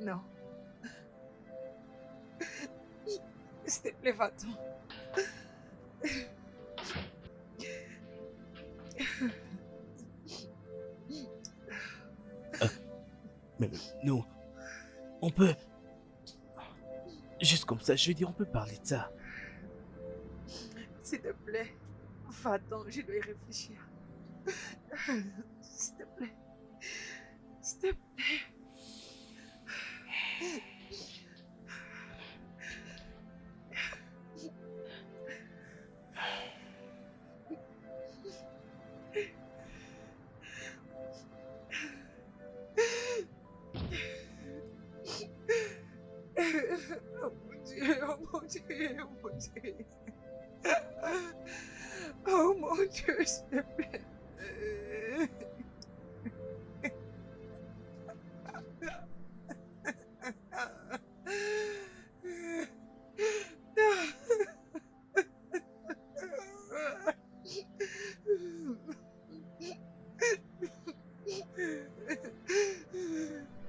Non. S'il te plaît, va-t'en. Mais nous, on peut... Juste comme ça, je veux dire, on peut parler de ça. S'il te plaît, va-t'en, je dois y réfléchir. S'il te plaît. S'il te plaît. Oh mon Dieu, oh mon Dieu, oh mon Dieu. Oh mon Dieu, s'il te plaît.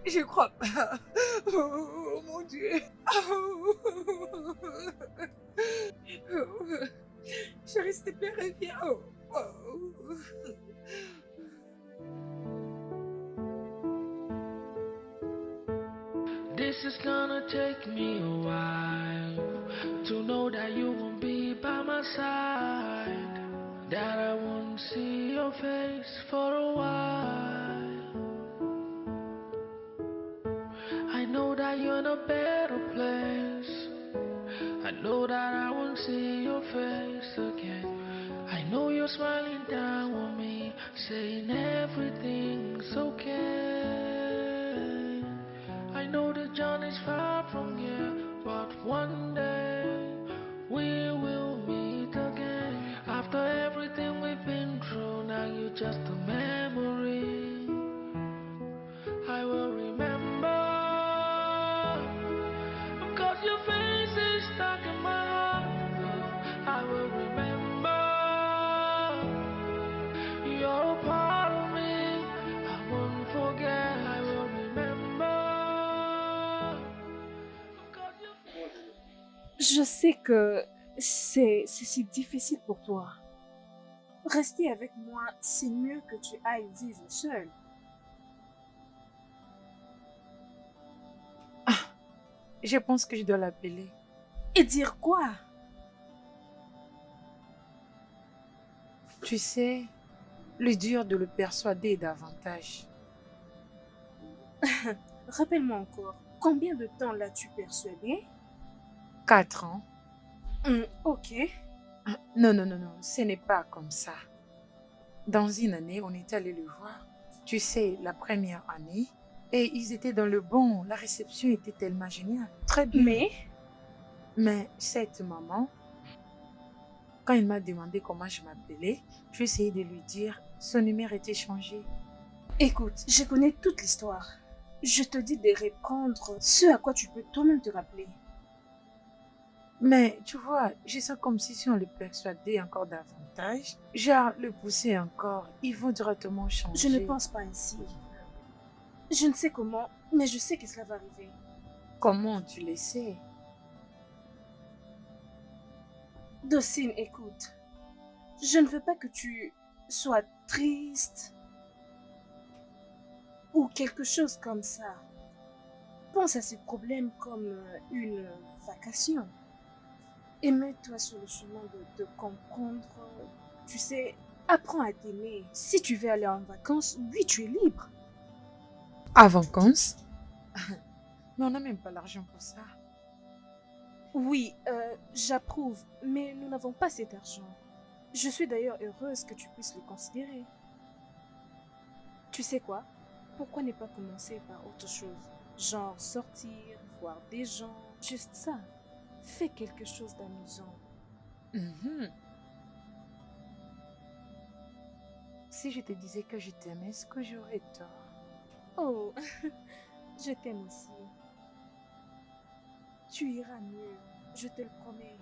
Je crois pas. Oh mon Dieu. Chérie, s'il te plaît, reviens. This is gonna take me a while to know that you won't be by my side, that I won't see your face for a while. I know that you're in a better place. I know that I won't see your face again. I know you're smiling down on me, saying everything's okay. I know the journey's far from here, but one day we will meet again. After everything we've been through, now you're just a memory. I will remember, because your face is stuck in my heart. I will remember, you're a part of me. I won't forget, I will remember. Je sais que c'est si difficile pour toi. Rester avec moi, c'est mieux que tu ailles vivre seule. Je pense que je dois l'appeler. Et dire quoi? Tu sais, le dur de le persuader davantage. Rappelle-moi encore, combien de temps l'as-tu persuadé? 4 ans. Ok. Non, ce n'est pas comme ça. Dans une année, on est allé le voir. Tu sais, la première année, et ils étaient dans le bon. La réception était tellement géniale. Très bien. Mais cette maman, quand il m'a demandé comment je m'appelais, j'ai essayé de lui dire son numéro était changé. Écoute, je connais toute l'histoire. Je te dis de reprendre ce à quoi tu peux toi-même te rappeler. Mais tu vois, je sens comme si on le persuadait encore davantage, genre le pousser encore, ils vont directement changer. Je ne pense pas ainsi. Je ne sais comment, mais je sais que cela va arriver. Comment tu le sais? Docine, écoute. Je ne veux pas que tu sois triste ou quelque chose comme ça. Pense à ces problèmes comme une vacation. Et mets-toi sur le chemin de comprendre. Tu sais, apprends à t'aimer. Si tu veux aller en vacances, oui, tu es libre. À vacances? Mais on n'a même pas l'argent pour ça. Oui, j'approuve, mais nous n'avons pas cet argent. Je suis d'ailleurs heureuse que tu puisses le considérer. Tu sais quoi? Pourquoi ne pas commencer par autre chose? Genre sortir, voir des gens, juste ça. Fais quelque chose d'amusant. Si je te disais que je t'aimais, est-ce que j'aurais tort? Oh, je t'aime aussi. Tu iras mieux, je te le promets.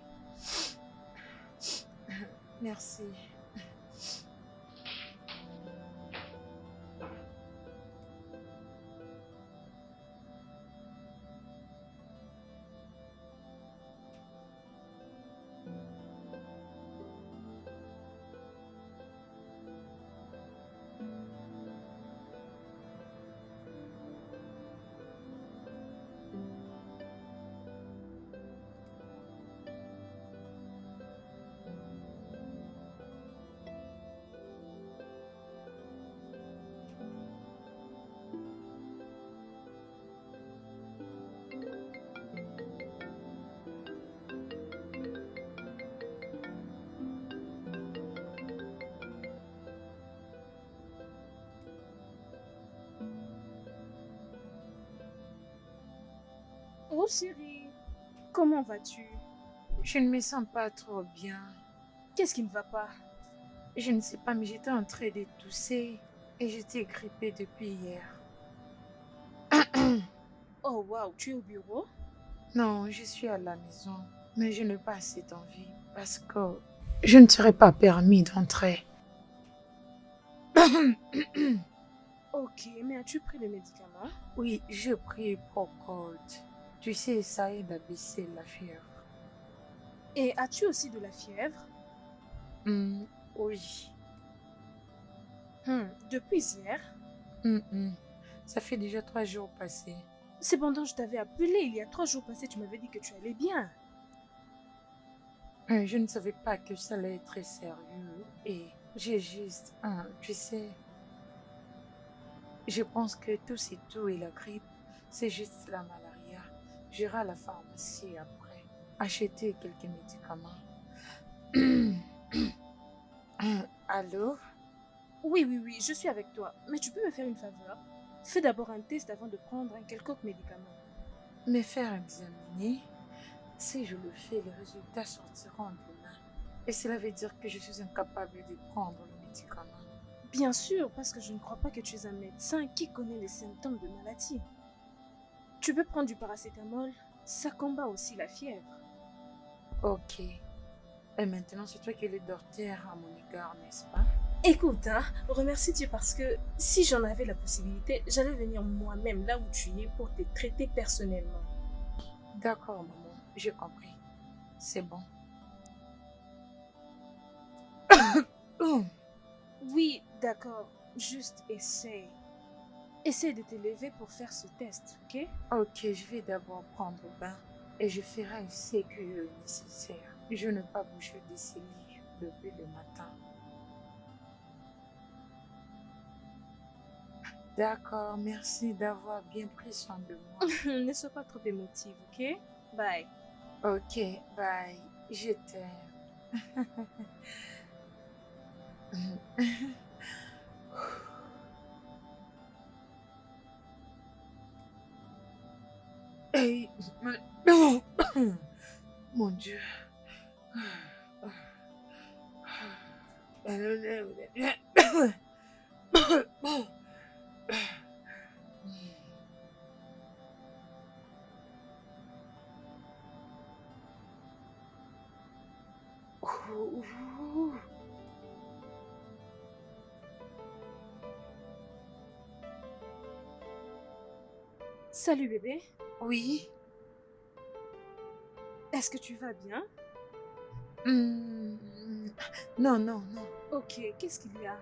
Merci. Oh chérie, comment vas-tu? Je ne me sens pas trop bien. Qu'est-ce qui ne va pas? Je ne sais pas, mais j'étais en train de tousser et j'étais grippée depuis hier. Oh waouh, tu es au bureau? Non, je suis à la maison, mais je n'ai pas assez d'envie parce que je ne serais pas permis d'entrer. Ok, mais as-tu pris le médicament? Oui, j'ai pris Procold. Tu sais, ça aide à baisser la fièvre. Et as-tu aussi de la fièvre? Oui. Depuis hier? Ça fait déjà 3 jours passés. Cependant, je t'avais appelé il y a 3 jours passés, tu m'avais dit que tu allais bien. Je ne savais pas que ça allait être très sérieux et j'ai juste, tu sais, je pense que tout c'est tout et la grippe, c'est juste la malaria. J'irai à la pharmacie après, acheter quelques médicaments. Allô? Oui, je suis avec toi. Mais tu peux me faire une faveur? Fais d'abord un test avant de prendre un quelconque médicament. Me faire examiner? Si je le fais, les résultats sortiront demain. Et cela veut dire que je suis incapable de prendre le médicament. Bien sûr, parce que je ne crois pas que tu es un médecin qui connaît les symptômes de maladie. Tu peux prendre du paracétamol, ça combat aussi la fièvre. Ok. Et maintenant, c'est toi qui es le docteur à mon égard, n'est-ce pas? Écoute, remercie Dieu parce que si j'en avais la possibilité, j'allais venir moi-même là où tu es pour te traiter personnellement. D'accord, maman, j'ai compris. C'est bon. Oui, d'accord, juste essaye. Essaye de te lever pour faire ce test, ok? Ok, je vais d'abord prendre bain et je ferai ce que nécessaire. Je ne pas bouger de ce lit depuis le matin. D'accord, merci d'avoir bien pris soin de moi. Ne sois pas trop émotive, ok? Bye. Ok, bye. Je t'aime. Hey, mon Dieu. Salut bébé, Oui. est-ce que tu vas bien? Non, non, non. Ok, qu'est-ce qu'il y a?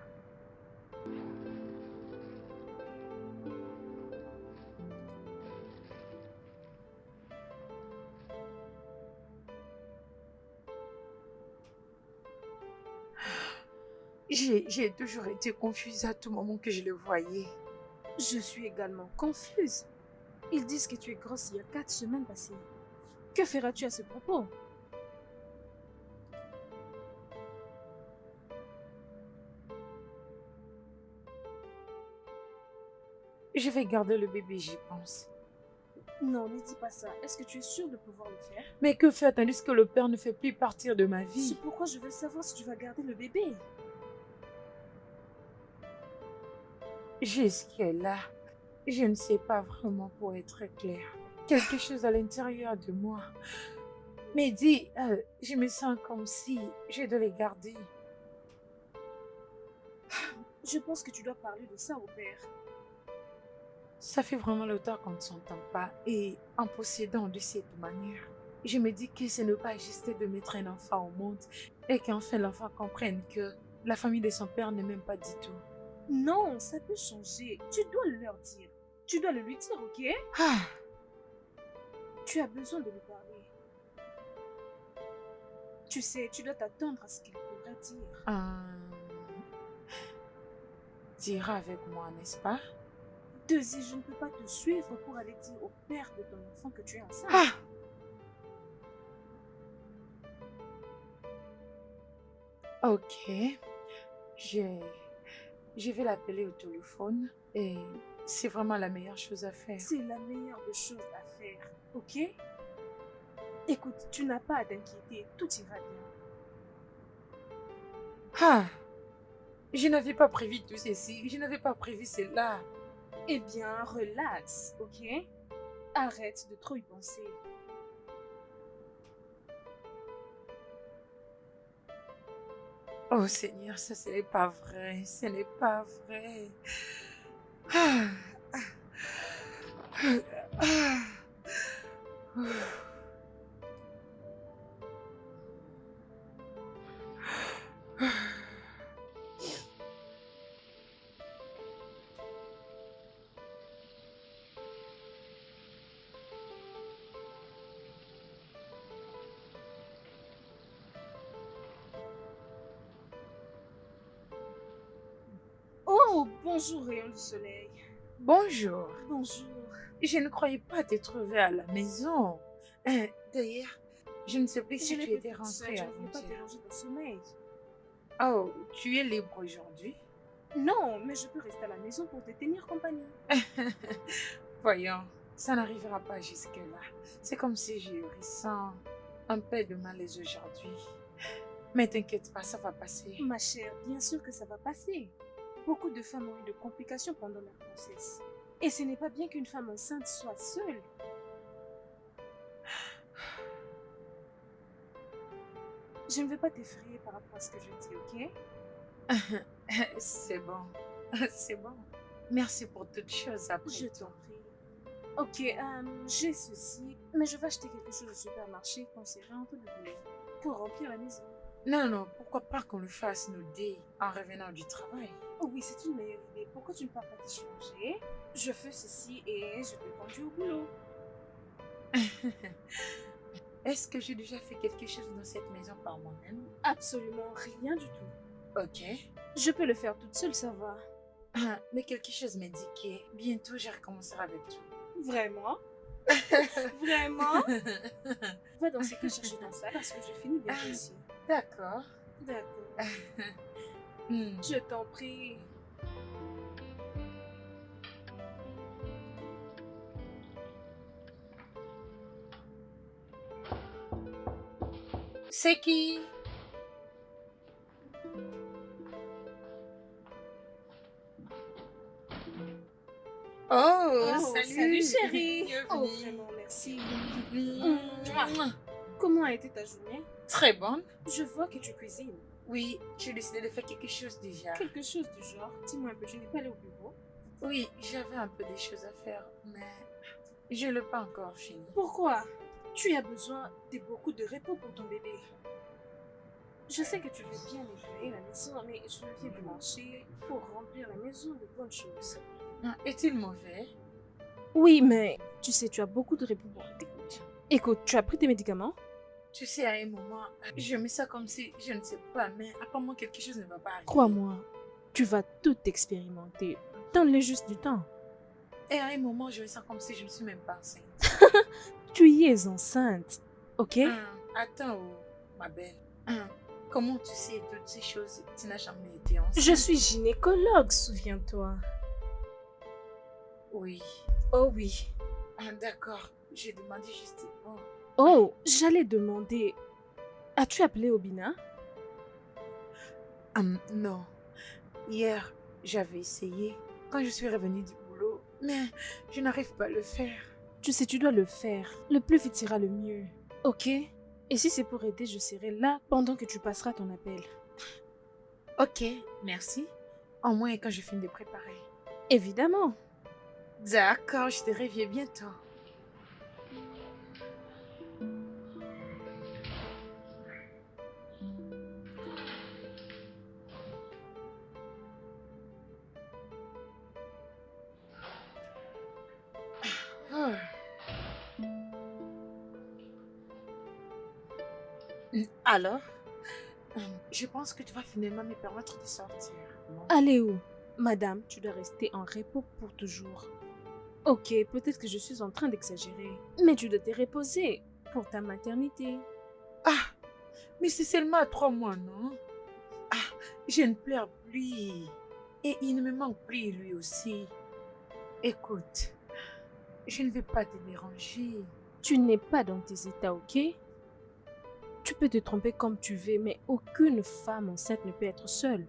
J'ai toujours été confuse à tout moment que je le voyais. Je suis également confuse. Ils disent que tu es grosse il y a 4 semaines passées. Que feras-tu à ce propos? Je vais garder le bébé, j'y pense. Non, ne dis pas ça. Est-ce que tu es sûre de pouvoir le faire? Mais que faire tandis que le père ne fait plus partir de ma vie? C'est pourquoi je veux savoir si tu vas garder le bébé. Jusqu'à là, je ne sais pas vraiment pour être clair. Quelque chose à l'intérieur de moi me dit, je me sens comme si je dois les garder. Je pense que tu dois parler de ça au père. Ça fait vraiment longtemps qu'on ne s'entend pas et en possédant de cette manière, je me dis que ce n'est pas juste de mettre un enfant au monde et qu'enfin l'enfant comprenne que la famille de son père ne m'aime pas du tout. Non, ça peut changer. Tu dois le leur dire. Tu dois le lui dire, ok? Ah, Tu as besoin de lui parler. Tu sais, tu dois t'attendre à ce qu'il pourrait dire. Dira avec moi, n'est-ce pas? Deuxy, je ne peux pas te suivre pour aller dire au père de ton enfant que tu es enceinte. Ah! Ok, je vais l'appeler au téléphone et c'est vraiment la meilleure chose à faire. C'est la meilleure des choses à faire, ok? Écoute, tu n'as pas à t'inquiéter, tout ira bien. Ah, je n'avais pas prévu tout ceci, je n'avais pas prévu cela. Eh bien, relax, ok? Arrête de trop y penser. Oh Seigneur, ça ce n'est pas vrai, ce n'est pas vrai. Ah, ah, ah, ah. Oh, bonjour, rayon du soleil. Bonjour, Bonjour. je ne croyais pas te trouver à la maison. D'ailleurs, je ne sais plus si Je tu l'ai étais fait toute seule, rentrée je ne voulais pas avant-hier. déranger ton sommeil. Oh, tu es libre aujourd'hui? Non, mais je peux rester à la maison pour te tenir compagnie. Voyons, ça n'arrivera pas jusque-là. C'est comme si je ressens un peu de malaise aujourd'hui. Mais t'inquiète pas, ça va passer. Ma chère, bien sûr que ça va passer. Beaucoup de femmes ont eu de complications pendant leur grossesse. Et ce n'est pas bien qu'une femme enceinte soit seule. Je ne veux pas t'effrayer par rapport à ce que je dis, ok? C'est bon, c'est bon. Merci pour toutes choses après Je tout. t'en prie. Ok, j'ai ceci, mais je vais acheter quelque chose au supermarché quand c'est rentré du boulot pour remplir la maison. Non, non, pourquoi pas qu'on le fasse nous deux en revenant du travail? Oh oui, c'est une meilleure idée. Pourquoi tu ne pars pas te changer? Je fais ceci et je te conduis au boulot. Est-ce que j'ai déjà fait quelque chose dans cette maison par moi-même? Absolument rien du tout. Ok. Je peux le faire toute seule, ça va. Mais quelque chose m'indiquait. Bientôt, je recommencerai avec tout. Vraiment? Vraiment? Va dans ce cas chercher ton sac parce que je finis bien ici. D'accord. D'accord. Hmm. Je t'en prie. C'est qui? Oh, Salut chérie. Bienvenue. Oh, vraiment, merci. Mouah. Comment a été ta journée? Très bonne. Je vois que tu cuisines. Oui, j'ai décidé de faire quelque chose déjà. Quelque chose du genre. Dis-moi un peu, tu n'es pas allée au bureau? Oui, j'avais un peu des choses à faire, mais je ne l'ai pas encore fini. Pourquoi? Tu as besoin de beaucoup de repos pour ton bébé. Je sais que tu veux bien nettoyer la maison, mais je viens du marché pour remplir la maison de bonnes choses. Est-il mauvais? Oui, mais tu sais, tu as beaucoup de repos pour t'écouter. Écoute, tu as pris tes médicaments? Tu sais, à un moment, je me sens comme si, je ne sais pas, mais apparemment quelque chose ne va pas arriver. Crois-moi, tu vas tout expérimenter. Donne-le juste du temps. Et à un moment, je me sens comme si je ne suis même pas enceinte. Tu y es enceinte, ok? Attends, oh, ma belle. Comment tu sais toutes ces choses? Tu n'as jamais été enceinte. Je suis gynécologue, souviens-toi. Oui. Oh oui. D'accord. J'ai demandé juste... Bon. Oh, j'allais demander... As-tu appelé Obina? Non. Hier, j'avais essayé quand je suis revenue du boulot, mais je n'arrive pas à le faire. Tu sais, tu dois le faire. Le plus vite sera le mieux. Ok? Et si c'est pour aider, je serai là pendant que tu passeras ton appel. Ok, merci. Au moins quand je finis de préparer. Évidemment. D'accord, je te reviens bientôt. Ah. Alors, je pense que tu vas finalement me permettre de sortir. Non? Allez où? Madame, tu dois rester en repos pour toujours. Ok, peut-être que je suis en train d'exagérer, mais tu dois te reposer pour ta maternité. Ah, mais c'est seulement à 3 mois, non? Ah, je ne pleure plus. Et il ne me manque plus, lui aussi. Écoute, je ne vais pas te déranger. Tu n'es pas dans tes états, ok? Tu peux te tromper comme tu veux, mais aucune femme enceinte ne peut être seule.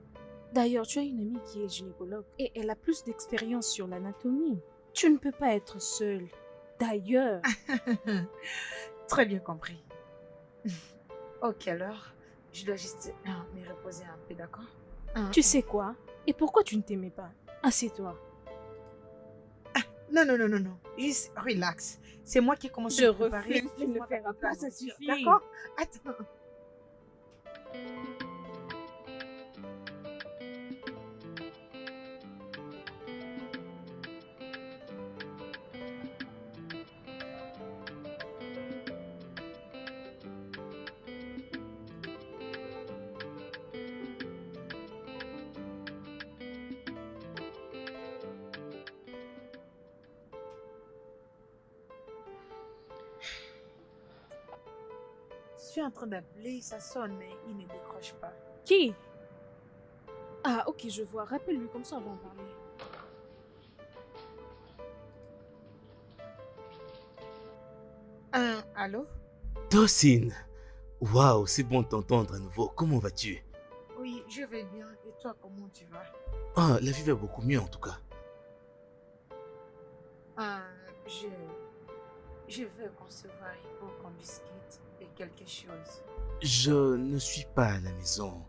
D'ailleurs, tu as une amie qui est gynécologue et elle a plus d'expérience sur l'anatomie. Tu ne peux pas être seule. D'ailleurs, Très bien compris. Ok, alors, je dois juste me reposer un peu, d'accord? tu sais quoi? Et pourquoi tu ne t'aimais pas? Assieds-toi. Non, non, non, non, non. Juste relax. C'est moi qui ai commencé Je à préparer. refuse, tu ne le Laisse-moi feras t'appeler pas, la ça voiture, suffit. d'accord? Attends. Je suis en train d'appeler, ça sonne, mais il ne décroche pas. Qui? Ah, ok, je vois. Rappelle-lui, comme ça on va en parler. Allô? Dawson! Waouh, c'est bon de t'entendre à nouveau. Comment vas-tu? Oui, je vais bien. Et toi, comment tu vas? Ah, la vie va beaucoup mieux en tout cas. Euh, je... je veux concevoir, il faut qu'on discute de quelque chose. Je ne suis pas à la maison.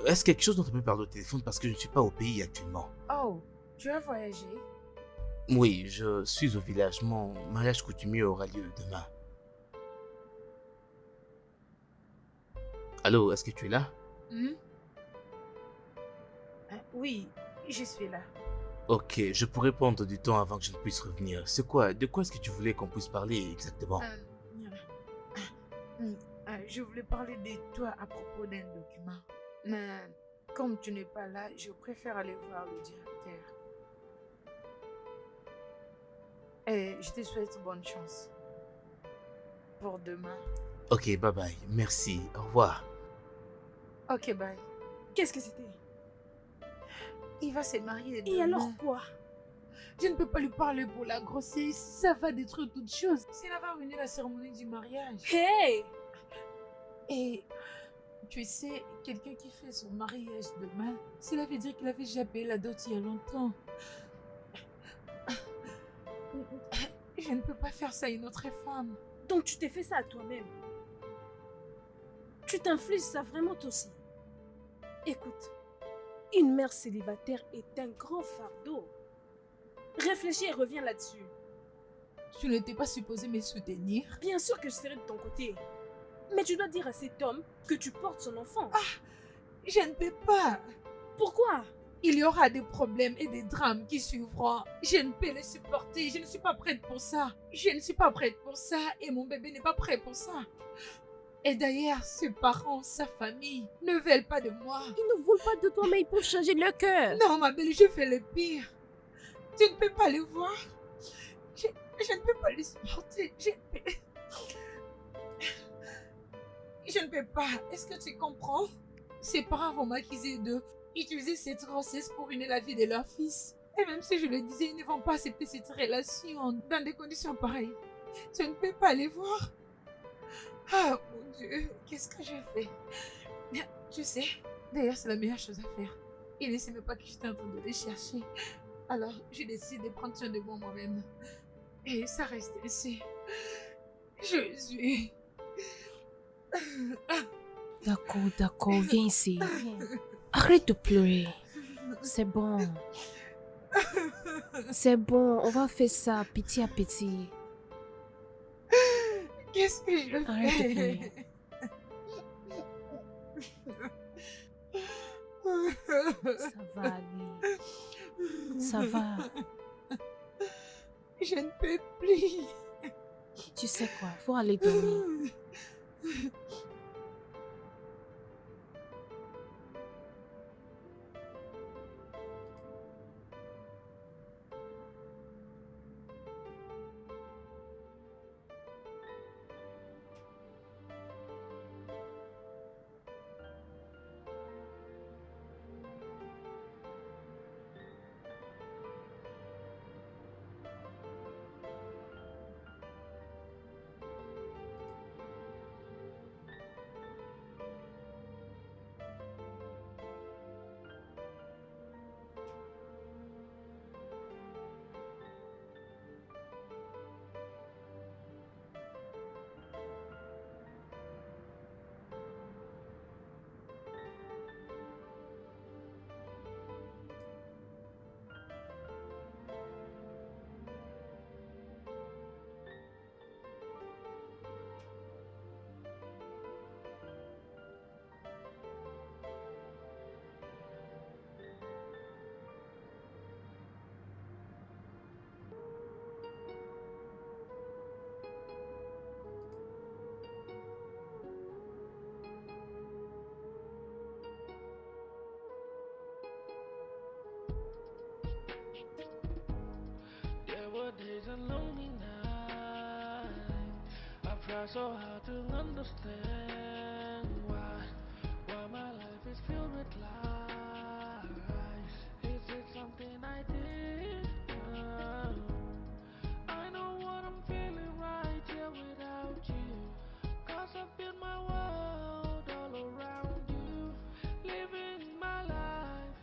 Est-ce quelque chose dont on peut parler au téléphone parce que je ne suis pas au pays actuellement? Oh, tu as voyagé? Oui, je suis au village. Mon mariage coutumier aura lieu demain. Allô, est-ce que tu es là? Hmm? Oui, je suis là. Ok, je pourrais prendre du temps avant que je ne puisse revenir. C'est quoi? De quoi est-ce que tu voulais qu'on puisse parler exactement? Je voulais parler de toi à propos d'un document. Mais comme tu n'es pas là, je préfère aller voir le directeur. Et je te souhaite bonne chance pour demain. Ok, bye bye. Merci. Au revoir. Ok, bye. Qu'est-ce que c'était? Il va se marier Et demain. alors quoi? Je ne peux pas lui parler pour la grossesse. Ça va détruire toute chose. Cela va ruiner la cérémonie du mariage. Hey! Et tu sais, quelqu'un qui fait son mariage demain, cela veut dire qu'il avait déjà payé la dot il y a longtemps. Je ne peux pas faire ça à une autre femme. Donc tu t'es fait ça à toi-même. Tu t'infliges ça vraiment toi aussi. Écoute, une mère célibataire est un grand fardeau. Réfléchis et reviens là-dessus. Tu n'étais pas supposé me soutenir. Bien sûr que je serai de ton côté. Mais tu dois dire à cet homme que tu portes son enfant. Je ne peux pas. Pourquoi? Il y aura des problèmes et des drames qui suivront. Je ne peux les supporter. Je ne suis pas prête pour ça. Je ne suis pas prête pour ça et mon bébé n'est pas prêt pour ça. Et d'ailleurs, ses parents, sa famille ne veulent pas de moi. Ils ne veulent pas de toi, mais ils peuvent changer leur cœur. Non, ma belle, je fais le pire. Tu ne peux pas les voir. Je ne peux pas les supporter. Je ne peux pas. Est-ce que tu comprends? Ses parents vont m'accuser de utiliser cette grossesse pour ruiner la vie de leur fils. Et même si je le disais, ils ne vont pas accepter cette relation dans des conditions pareilles. Tu ne peux pas les voir. Ah mon Dieu, qu'est-ce que je fais? Tu sais, d'ailleurs c'est la meilleure chose à faire. Il ne sait même pas que j'étais en train de les chercher. Alors j'ai décidé de prendre soin de moi moi-même. Et ça reste ainsi. Jésus. D'accord, viens ici. Arrête de pleurer. C'est bon. C'est bon, on va faire ça petit à petit. Qu'est-ce que je Arrête de fais? pleurer. Ça va aller. Ça va. Je ne peux plus. Tu sais quoi, faut aller dormir. try so hard to understand why my life is filled with lies. Is it something I did? I know what I'm feeling right here without you. 'Cause I've built my world all around you. Living my life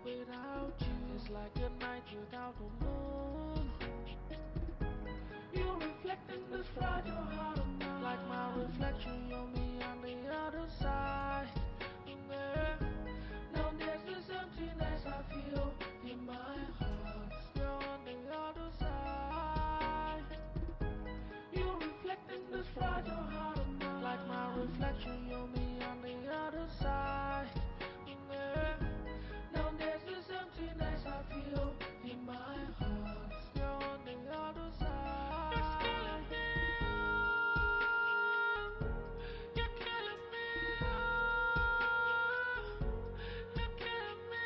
without you is like a night without a moon. You reflect in this fragile heart of mine. Like my reflection, you're me on the other side. Yeah. Now there's this emptiness I feel in my heart. You're on the other side. You reflect in this fragile heart of mine. Like my reflection, you're me on the other side. Yeah. Now there's this emptiness I feel in my heart. You're on the other side. It's killing me. You're killing me. You're killing me.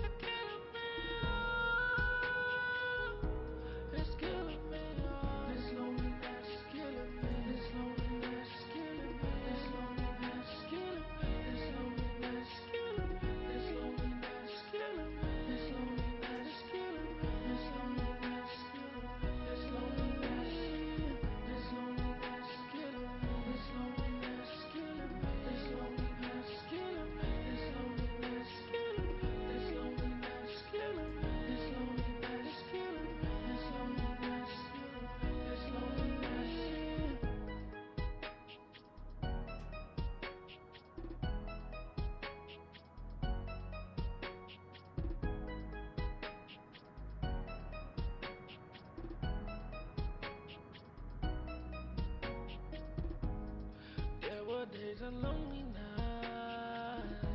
You're killing me. It's killing me. This loneliness is killing me. This loneliness is killing me. This loneliness is killing me. This loneliness is killing me. This loneliness is killing me. This loneliness is killing me. This loneliness is killing me. This loneliness is killing me. This loneliness is killing me. This loneliness is killing me. This loneliness is killing me. This loneliness is killing me. This loneliness is killing me. This loneliness is killing me. This loneliness is There were days and lonely nights.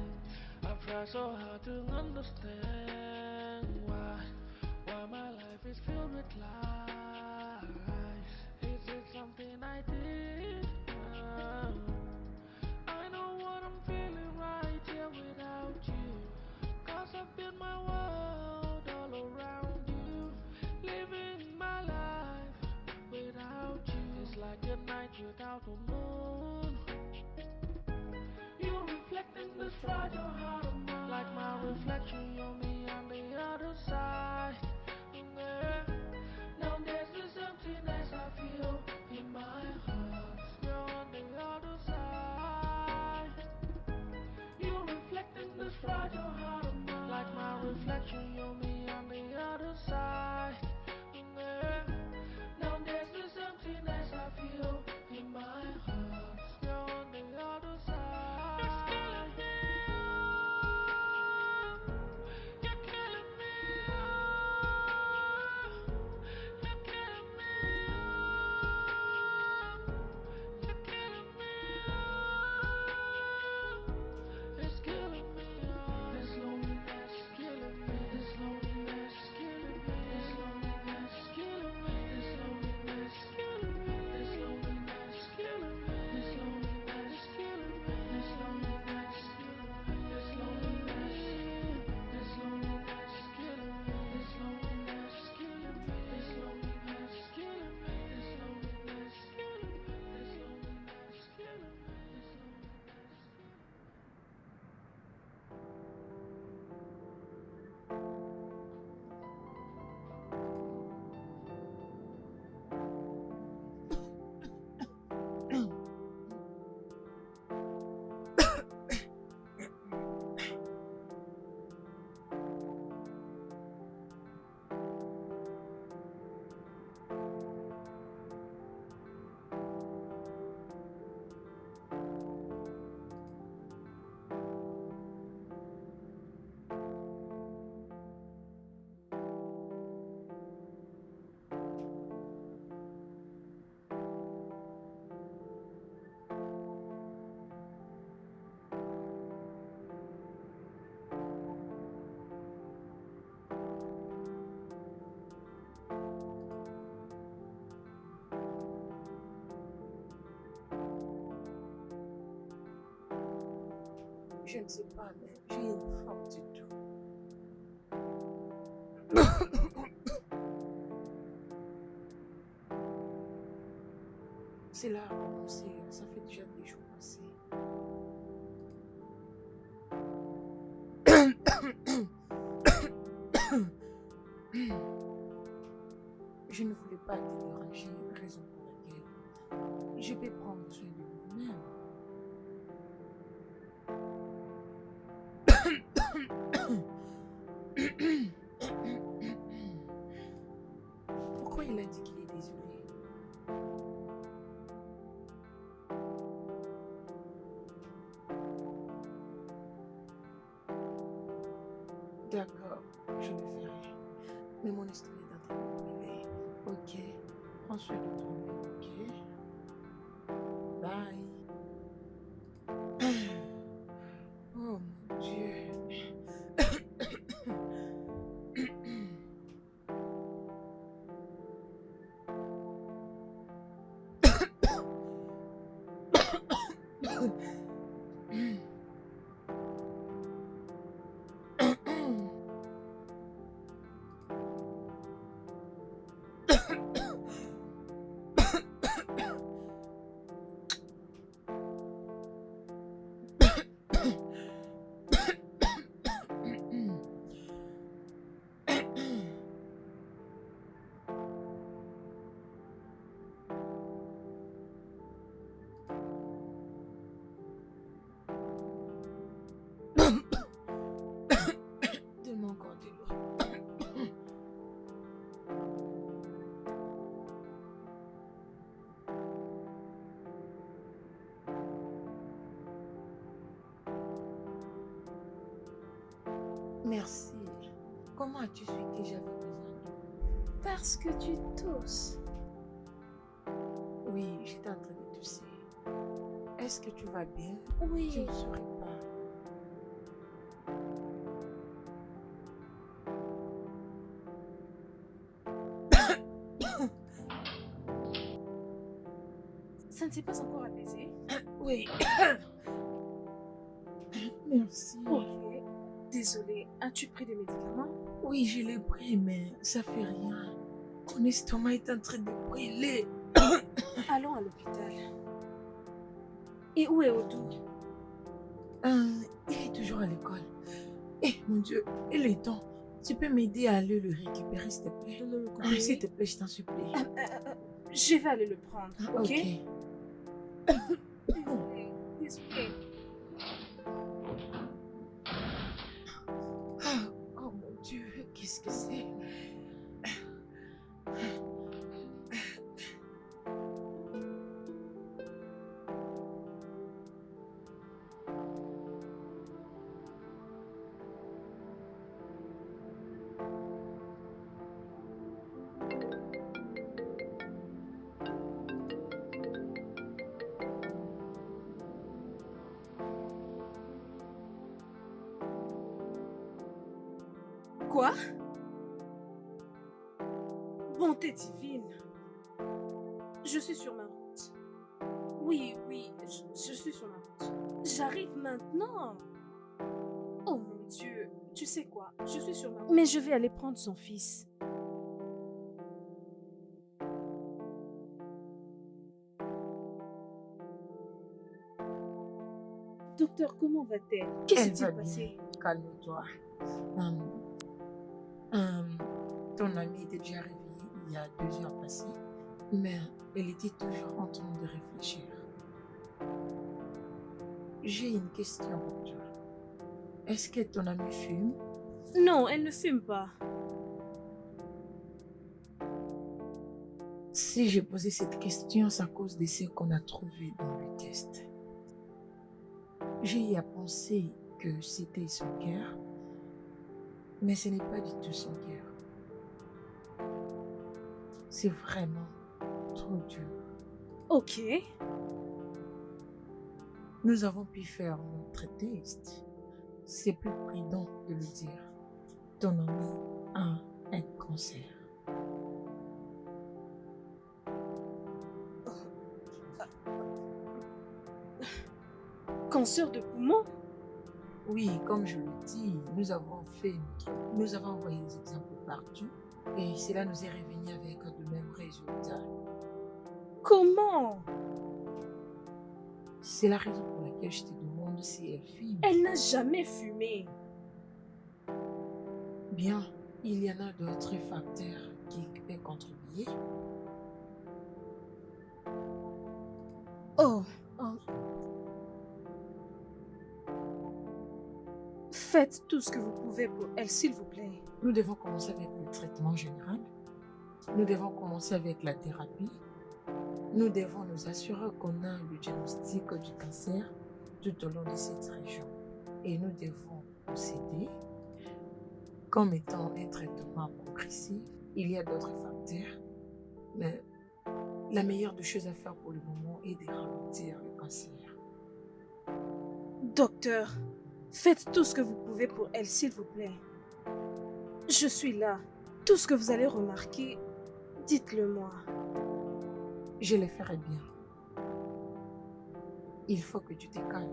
I've tried so hard to understand why my life is filled with lies. Is it something I did? I know what I'm feeling right here without you. 'Cause I've built my world all around you. Living my life without you is like a night without a moon. You reflect in this fragile heart of mine. Like my reflection, you're me on the other side. Yeah. Now there's this emptiness I feel in my heart. You're on the other side. You reflect in this fragile heart of mine. Like my reflection, you're me on the other side. Yeah. Now there's this emptiness I feel in my heart. You're on the other side. It's killing me. You're killing me. You're killing me. You're killing me. It's killing me. This loneliness is killing me. This loneliness is killing me. This loneliness is killing me. This loneliness is killing me. This loneliness is killing me. This loneliness is killing me. This loneliness is killing me. This loneliness is This loneliness is killing me. This loneliness is killing me. This loneliness is killing me. This loneliness is killing me. This loneliness is killing me. This Je ne sais pas, mais j'ai une forme du tout. Cela a commencé, ça fait déjà des jours passés. Je ne voulais pas te déranger, raison pour laquelle je vais prendre soin de moi-même. Pourquoi il a dit qu'il est désolé? D'accord, je le ferai. Mais mon estomac est en train de brûler. Ok, prends soin de toi-même, ok? Bye. Oh mon Dieu. Donne-moi encore de l'eau. Merci. Comment as-tu su que j'avais besoin d'eau? Parce que tu tousses. Oui, j'étais en train de tousser. Est-ce que tu vas bien? Oui. Je ne saurais pas. Ça ne s'est pas encore apaisé. Oui. Merci. Ok. Désolée, as-tu pris des médicaments? Oui, je l'ai pris, mais ça fait rien. Mon estomac est en train de brûler. Allons à l'hôpital. Et où est Odou? Il est toujours à l'école. Eh, mon Dieu, il est temps. Tu peux m'aider à aller le récupérer, s'il te plaît? S'il te plaît, je t'en supplie. Je vais aller le prendre, ok? Ok. Désolée. Oh mon Dieu, qu'est-ce que c'est? Quoi? Bonté divine. Je suis sur ma route. Oui, je suis sur ma route. J'arrive maintenant. Oh mon Dieu, tu sais quoi? Je suis sur ma route. Mais je vais aller prendre son fils. Docteur, comment va-t-elle? Elle Qu'est-ce qui va s'est bien. passé? Calme-toi. Hum, ton amie était déjà réveillée il y a 2 heures passées, mais elle était toujours en train de réfléchir. J'ai une question pour toi. Est-ce que ton amie fume? Non, elle ne fume pas. Si j'ai posé cette question, c'est à cause de ce qu'on a trouvé dans le test. J'ai eu à penser que c'était son cœur, mais ce n'est pas du tout son cœur. C'est vraiment trop dur. Ok. Nous avons pu faire notre test. C'est plus prudent de le dire. Ton ami a un cancer. Cancer de poumon? Oui, comme je le dis, nous avons envoyé des exemples partout et cela nous est revenu avec le même résultat. Comment? C'est la raison pour laquelle je te demande si elle fume. Elle n'a jamais fumé. Bien, il y en a d'autres facteurs qui peuvent contribuer. Oh, faites tout ce que vous pouvez pour elle, s'il vous plaît. Nous devons commencer avec le traitement général. Nous devons commencer avec la thérapie. Nous devons nous assurer qu'on a le diagnostic du cancer tout au long de cette région. Et nous devons procéder comme étant un traitement progressif. Il y a d'autres facteurs, mais la meilleure des choses à faire pour le moment est de ralentir le cancer. Docteur, faites tout ce que vous pouvez pour elle, s'il vous plaît. Je suis là. Tout ce que vous allez remarquer, dites-le moi. Je le ferai bien. Il faut que tu te calmes.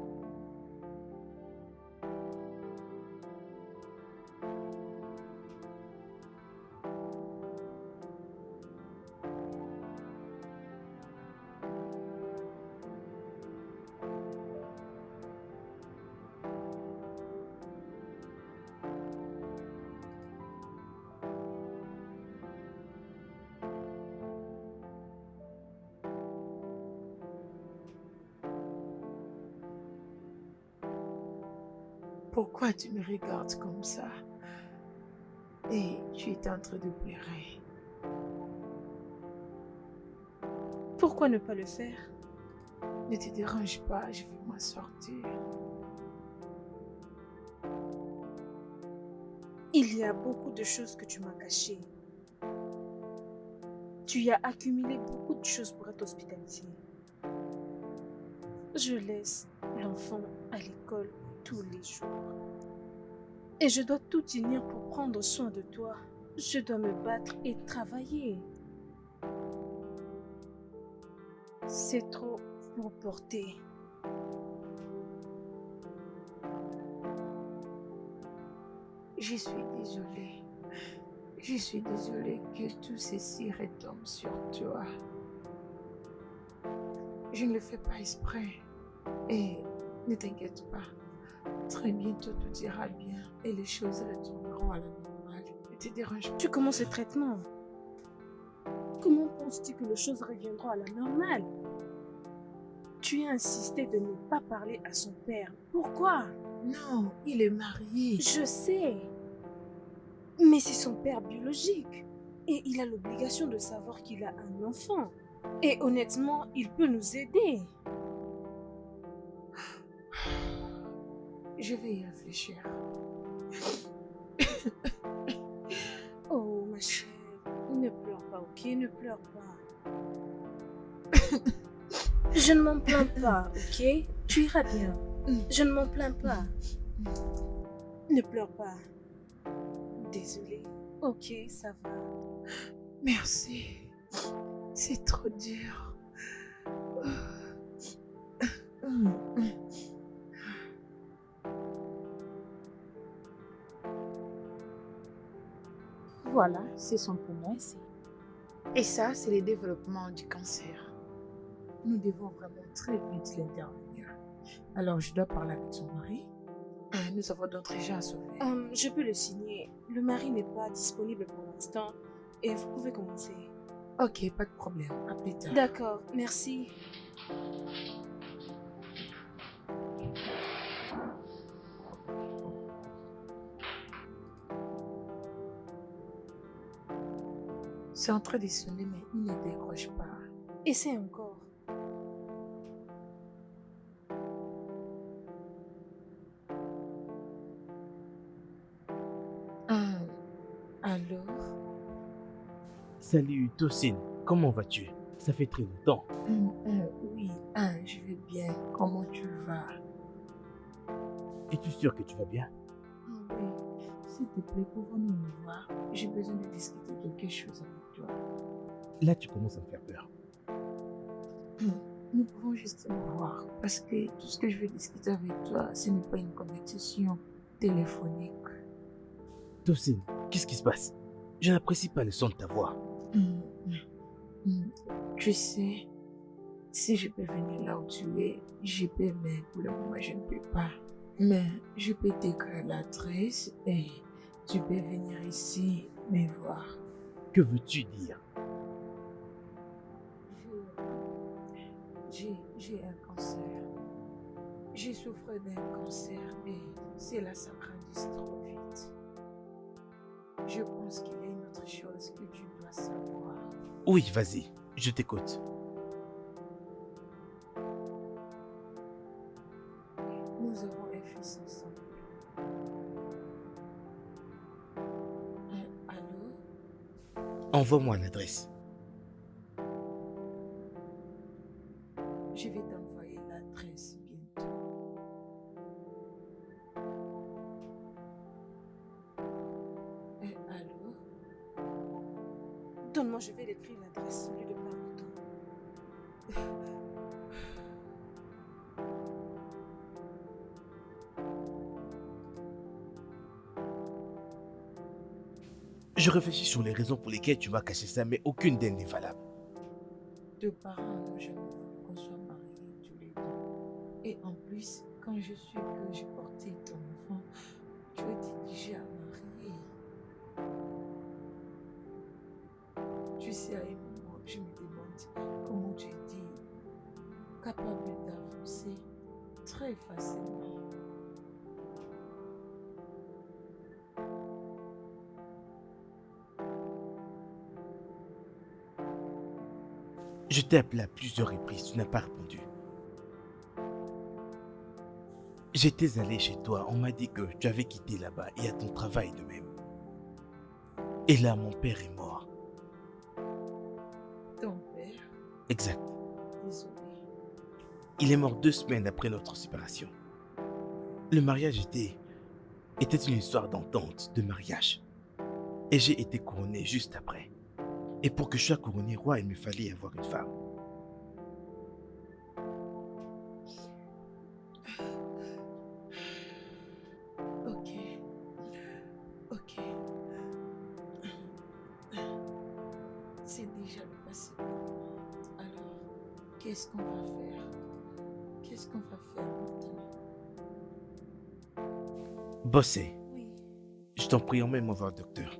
Pourquoi tu me regardes comme ça? Et tu es en train de pleurer. Pourquoi ne pas le faire? Ne te dérange pas, je vais m'en sortir. Il y a beaucoup de choses que tu m'as cachées. Tu y as accumulé beaucoup de choses pour être hospitalisé. Je laisse l'enfant à l'école tous les jours. Et je dois tout unir pour prendre soin de toi. Je dois me battre et travailler. C'est trop pour porter. Je suis désolée. Je suis désolée que tout ceci retombe sur toi. Je ne le fais pas exprès. Et ne t'inquiète pas. Très bientôt tout ira bien et les choses retourneront à la normale. Ne te dérange pas. Tu commences le traitement. Comment penses-tu que les choses reviendront à la normale? Tu as insisté de ne pas parler à son père. Pourquoi? Non, il est marié. Je sais. Mais c'est son père biologique. Et il a l'obligation de savoir qu'il a un enfant. Et honnêtement, il peut nous aider. Je vais y réfléchir. Oh, ma chère, ne pleure pas, ok? Ne pleure pas. Je ne m'en plains pas, ok? Tu iras bien. Je ne m'en plains pas. Ne pleure pas. Désolée. Ok, ça va. Merci. C'est trop dur. Voilà, c'est son poumon. Et ça, c'est le développement du cancer. Nous devons vraiment très vite l'intervenir. Alors, je dois parler avec son mari. Nous avons d'autres gens à sauver. Je peux le signer. Le mari n'est pas disponible pour l'instant. Et vous pouvez commencer. Ok, pas de problème. À plus tard. D'accord, merci. C'est en train de sonner, mais il ne décroche pas. Essaie encore. Alors? Salut Tocine, comment vas-tu? Ça fait très longtemps. Oui, je vais bien. Comment tu vas? Es-tu sûr que tu vas bien? Oui, s'il te plaît, pouvons-nous nous voir? J'ai besoin de discuter quelque chose avec toi. Là, tu commences à me faire peur. Nous pouvons juste nous voir parce que tout ce que je veux discuter avec toi, ce n'est pas une conversation téléphonique. Tocine, qu'est-ce qui se passe? Je n'apprécie pas le son de ta voix. Tu sais, Si je peux venir là où tu es, je peux, mais pour le moment, je ne peux pas. Mais je peux t'écrire l'adresse et tu peux venir ici me voir. Que veux-tu dire? J'ai un cancer. J'ai souffert d'un cancer et cela s'agrandit trop vite. Je pense qu'il y a une autre chose que tu dois savoir. Oui, vas-y, je t'écoute. Nous avons un fils ensemble. Allô? Envoie-moi l'adresse. Je vais t'envoyer l'adresse bientôt. Allô? Donne-moi, je vais l'écrire l'adresse au lieu de perdre du temps. Je réfléchis sur les raisons pour lesquelles tu m'as caché ça, mais aucune d'elles n'est valable. Tes parents n'ont jamais voulu qu'on soit mariés tous les deux. Et en plus, quand je suis que j'ai porté ton enfant, tu étais déjà marié. Tu sais, à un moment, je me demande comment tu étais capable d'avancer très facilement. Je t'ai appelé à plusieurs reprises, tu n'as pas répondu. J'étais allé chez toi, on m'a dit que tu avais quitté là-bas et à ton travail de même. Et là, mon père est mort. Ton père, Exact. désolé. Il est mort 2 semaines après notre séparation. Le mariage était une histoire d'entente, de mariage. Et j'ai été couronné juste après. Et pour que je sois couronné roi, il me fallait avoir une femme. Ok. C'est déjà le passé. Alors, qu'est-ce qu'on va faire? Qu'est-ce qu'on va faire maintenant? Bosser. Oui. Je t'en prie, emmène-moi voir le docteur.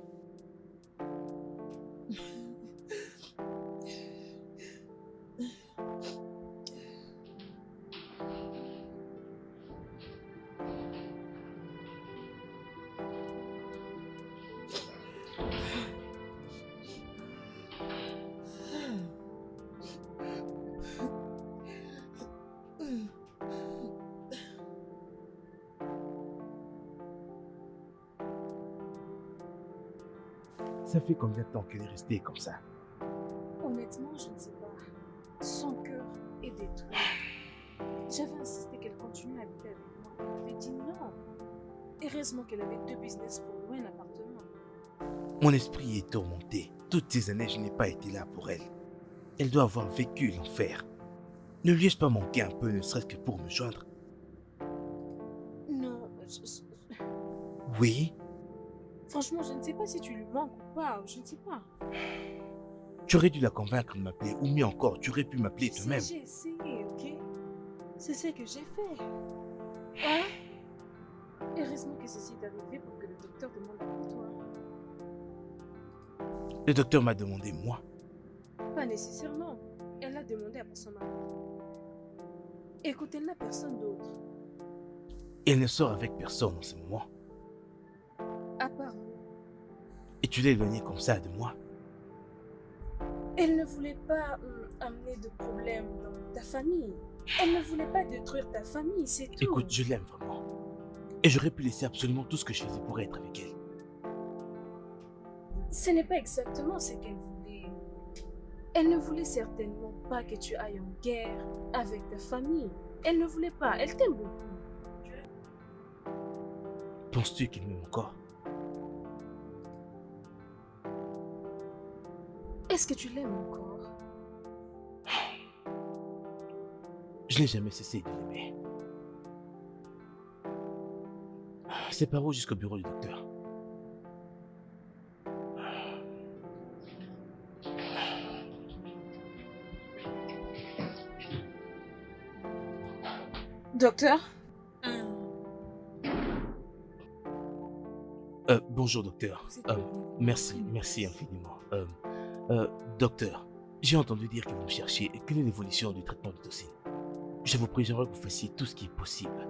Ça fait combien de temps qu'elle est restée comme ça? Honnêtement, je ne sais pas. Son cœur est détruit. J'avais insisté qu'elle continue à habiter avec moi. Elle m'avait dit non. Heureusement qu'elle avait 2 business pour louer un appartement. Mon esprit est tourmenté. Toutes ces années, je n'ai pas été là pour elle. Elle doit avoir vécu l'enfer. Ne lui ai-je pas manqué un peu, ne serait-ce que pour me joindre? Non, Oui, franchement, je ne sais pas si tu lui manques ou pas. Je ne sais pas. tu aurais dû la convaincre de m'appeler, ou mieux encore, tu aurais pu m'appeler Tu sais, toi-même. j'ai essayé, ok? C'est ce que j'ai fait. Hein? Heureusement que ceci est arrivé pour que le docteur demande à toi. Le docteur m'a demandé, moi. Pas nécessairement. Elle a demandé à son mari. Écoute, elle n'a personne d'autre. Elle ne sort avec personne en ce moment. À part moi. Et tu l'as éloignée comme ça de moi. Elle ne voulait pas amener de problèmes dans ta famille. Elle ne voulait pas détruire ta famille, c'est tout. Écoute, je l'aime vraiment. Et j'aurais pu laisser absolument tout ce que je faisais pour être avec elle. Ce n'est pas exactement ce qu'elle voulait. Elle ne voulait certainement pas que tu ailles en guerre avec ta famille. Elle ne voulait pas. Elle t'aime beaucoup. Penses-tu qu'elle m'aime encore? Est-ce que tu l'aimes encore? Je n'ai jamais cessé de l'aimer. C'est par où jusqu'au bureau du docteur? Docteur? Bonjour, docteur. Vous êtes le bienvenu. Merci infiniment. Docteur, j'ai entendu dire que vous me cherchiez. Quelle est l'évolution du traitement de toxine? Je vous prie, j'aimerais que vous fassiez tout ce qui est possible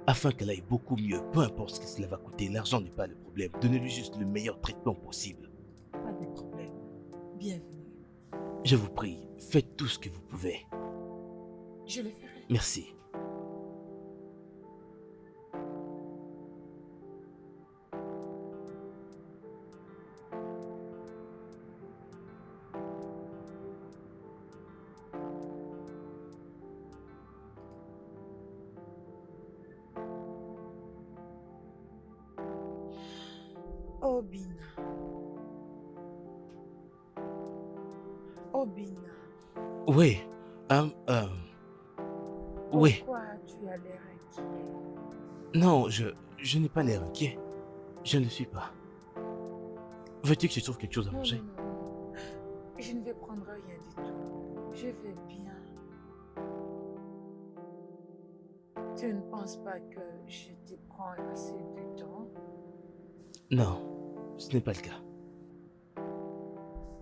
afin qu'elle aille beaucoup mieux. Peu importe ce que cela va coûter, l'argent n'est pas le problème. Donnez-lui juste le meilleur traitement possible. Pas de problème. Bienvenue. Je vous prie, faites tout ce que vous pouvez. Je le ferai. Merci. Oh Bina. Oh Bina. Oui. Oui. Pourquoi tu as l'air inquiet? Non, je n'ai pas l'air inquiet. Je ne le suis pas. Veux-tu que je trouve quelque chose à Non, manger? non, non. Je ne vais prendre rien du tout. Je vais bien. Tu ne penses pas que je te prends assez de temps? Non, ce n'est pas le cas.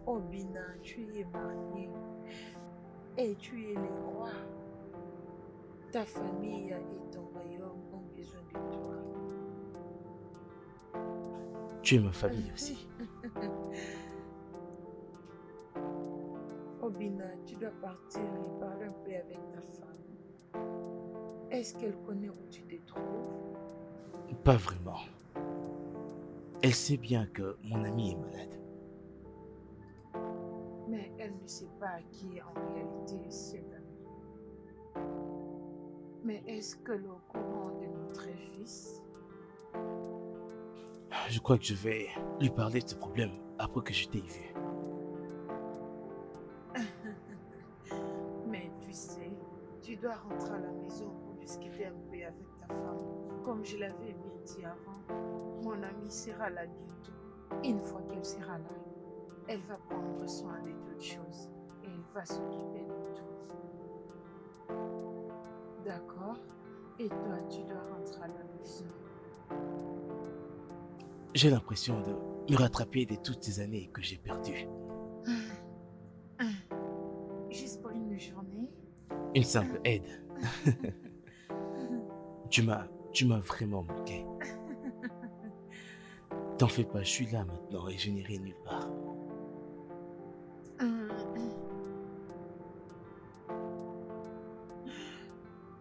Oh Bina, tu es marié et tu es le roi. Ta famille et ton royaume ont besoin de toi. Tu es ma famille aussi. Oh Bina, tu dois partir et parler un peu avec ta femme. Est-ce qu'elle connaît où tu te trouves? Pas vraiment. Elle sait bien que mon ami est malade. Mais elle ne sait pas qui est en réalité cet ami. Mais est-ce qu'elle est au courant de notre fils? Je crois que je vais lui parler de ce problème après que je t'ai vu. Mais tu sais, tu dois rentrer à la maison pour discuter un peu avec ta femme. Comme je l'avais bien dit avant, mon amie sera là bientôt. Une fois qu'elle sera là, elle va prendre soin de toutes choses et elle va s'occuper de tout. D'accord? Et toi, tu dois rentrer à la maison. J'ai l'impression de me rattraper de toutes ces années que j'ai perdues. Juste pour une journée? Une simple aide. Tu m'as vraiment manqué. T'en fais pas, je suis là maintenant et je n'irai nulle part.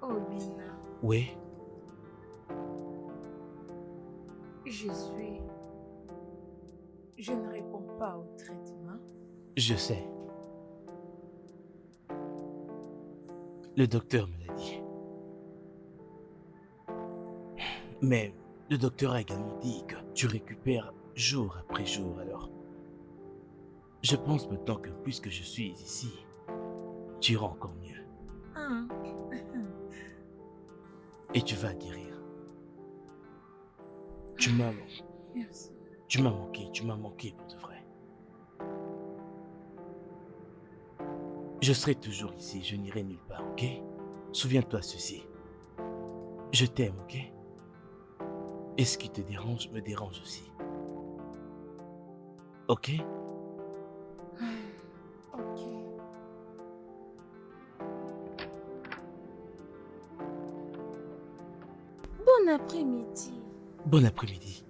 Oh Bina, Oui, je ne réponds pas au traitement. je sais. Le docteur me l'a dit. Mais le docteur a également dit que tu récupères jour après jour, alors. Je pense maintenant que puisque je suis ici, tu iras encore mieux. Et tu vas guérir. Merci. Tu m'as manqué pour de vrai. Je serai toujours ici, je n'irai nulle part, ok? Souviens-toi ceci. Je t'aime, ok? Et ce qui te dérange me dérange aussi. Ok? Ok. Bon après-midi. Bon après-midi.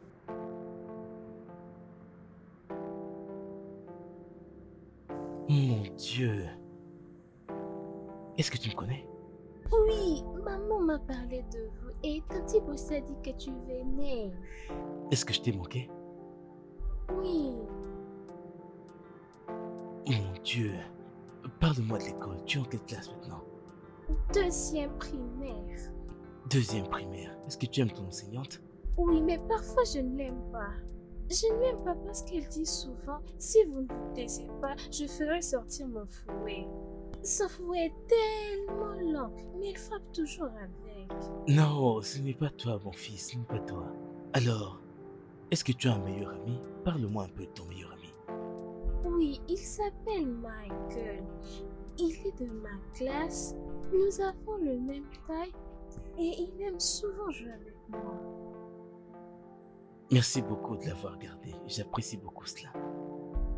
Mon Dieu. Est-ce que tu me connais? Oui, maman m'a parlé de vous et Tati Bossé a dit que tu venais. Est-ce que je t'ai manqué? Oui, Mon Dieu. Parle-moi de l'école. Tu es en quelle classe maintenant? 2e primaire. 2e primaire. Est-ce que tu aimes ton enseignante? Oui, mais parfois je ne l'aime pas. Je ne l'aime pas parce qu'elle dit souvent, si vous ne vous taisez pas, je ferai sortir mon fouet. Ce fouet est tellement lent, mais il frappe toujours avec. Non, ce n'est pas toi, mon fils. Ce n'est pas toi. Alors, est-ce que tu as un meilleur ami? Parle-moi un peu de ton meilleur ami. Oui, il s'appelle Michael. Il est de ma classe, nous avons le même taille et il aime souvent jouer avec moi. Merci beaucoup de l'avoir gardé. J'apprécie beaucoup cela.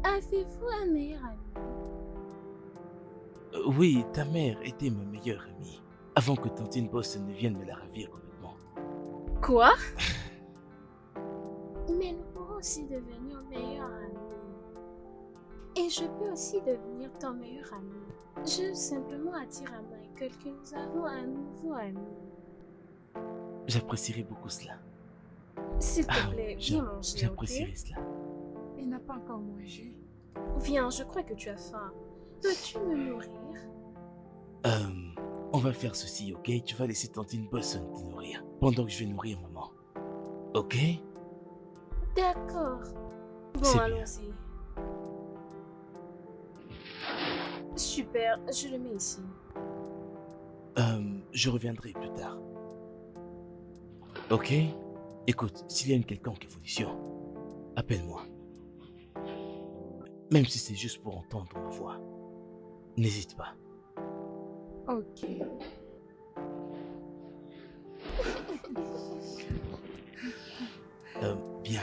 Avez-vous un meilleur ami? Oui, ta mère était ma meilleure amie. Avant que Tantine Boston ne vienne me la ravir complètement. Quoi? Mais nous pourrons aussi devenir meilleurs amis. Et je peux aussi devenir ton meilleur ami. Je simplement à dire à Michael que nous avons un nouveau ami. J'apprécierais beaucoup cela. S'il te plaît, viens manger, J'apprécierais ok? cela. Il n'a pas encore mangé. Viens, je crois que tu as faim. Peux-tu me nourrir? On va faire ceci, ok? Tu vas laisser Tantine Boston te nourrir pendant que je vais nourrir maman. Ok? D'accord. Bon, C'est bien. allons-y. Super, je le mets ici. Je reviendrai plus tard. Ok? Écoute, s'il y a une quelconque évolution, appelle-moi. Même si c'est juste pour entendre ma voix. N'hésite pas. Ok. Bien.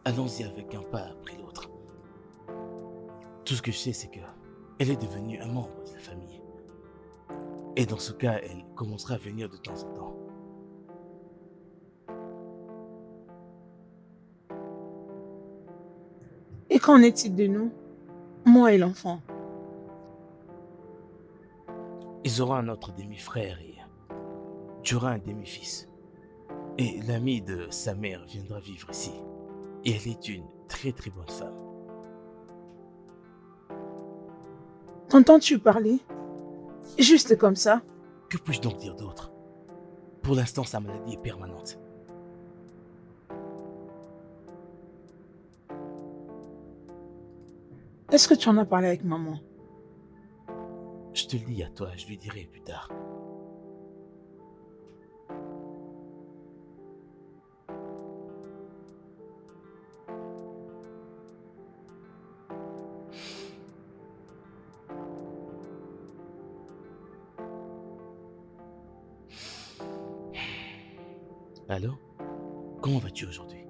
Allons-y avec un pas après l'autre. Tout ce que je sais, c'est que elle est devenue un membre de la famille. Et dans ce cas, elle commencera à venir de temps en temps. Et qu'en est-il de nous? Moi et l'enfant. Ils auront un autre demi-frère et tu auras un demi-fils. Et l'amie de sa mère viendra vivre ici. Et elle est une très très bonne femme. T'entends-tu parler? Juste comme ça? Que puis-je donc dire d'autre? Pour l'instant, sa maladie est permanente. Est-ce que tu en as parlé avec maman? Je te le dis à toi, je lui dirai plus tard. Allô? Comment vas-tu aujourd'hui?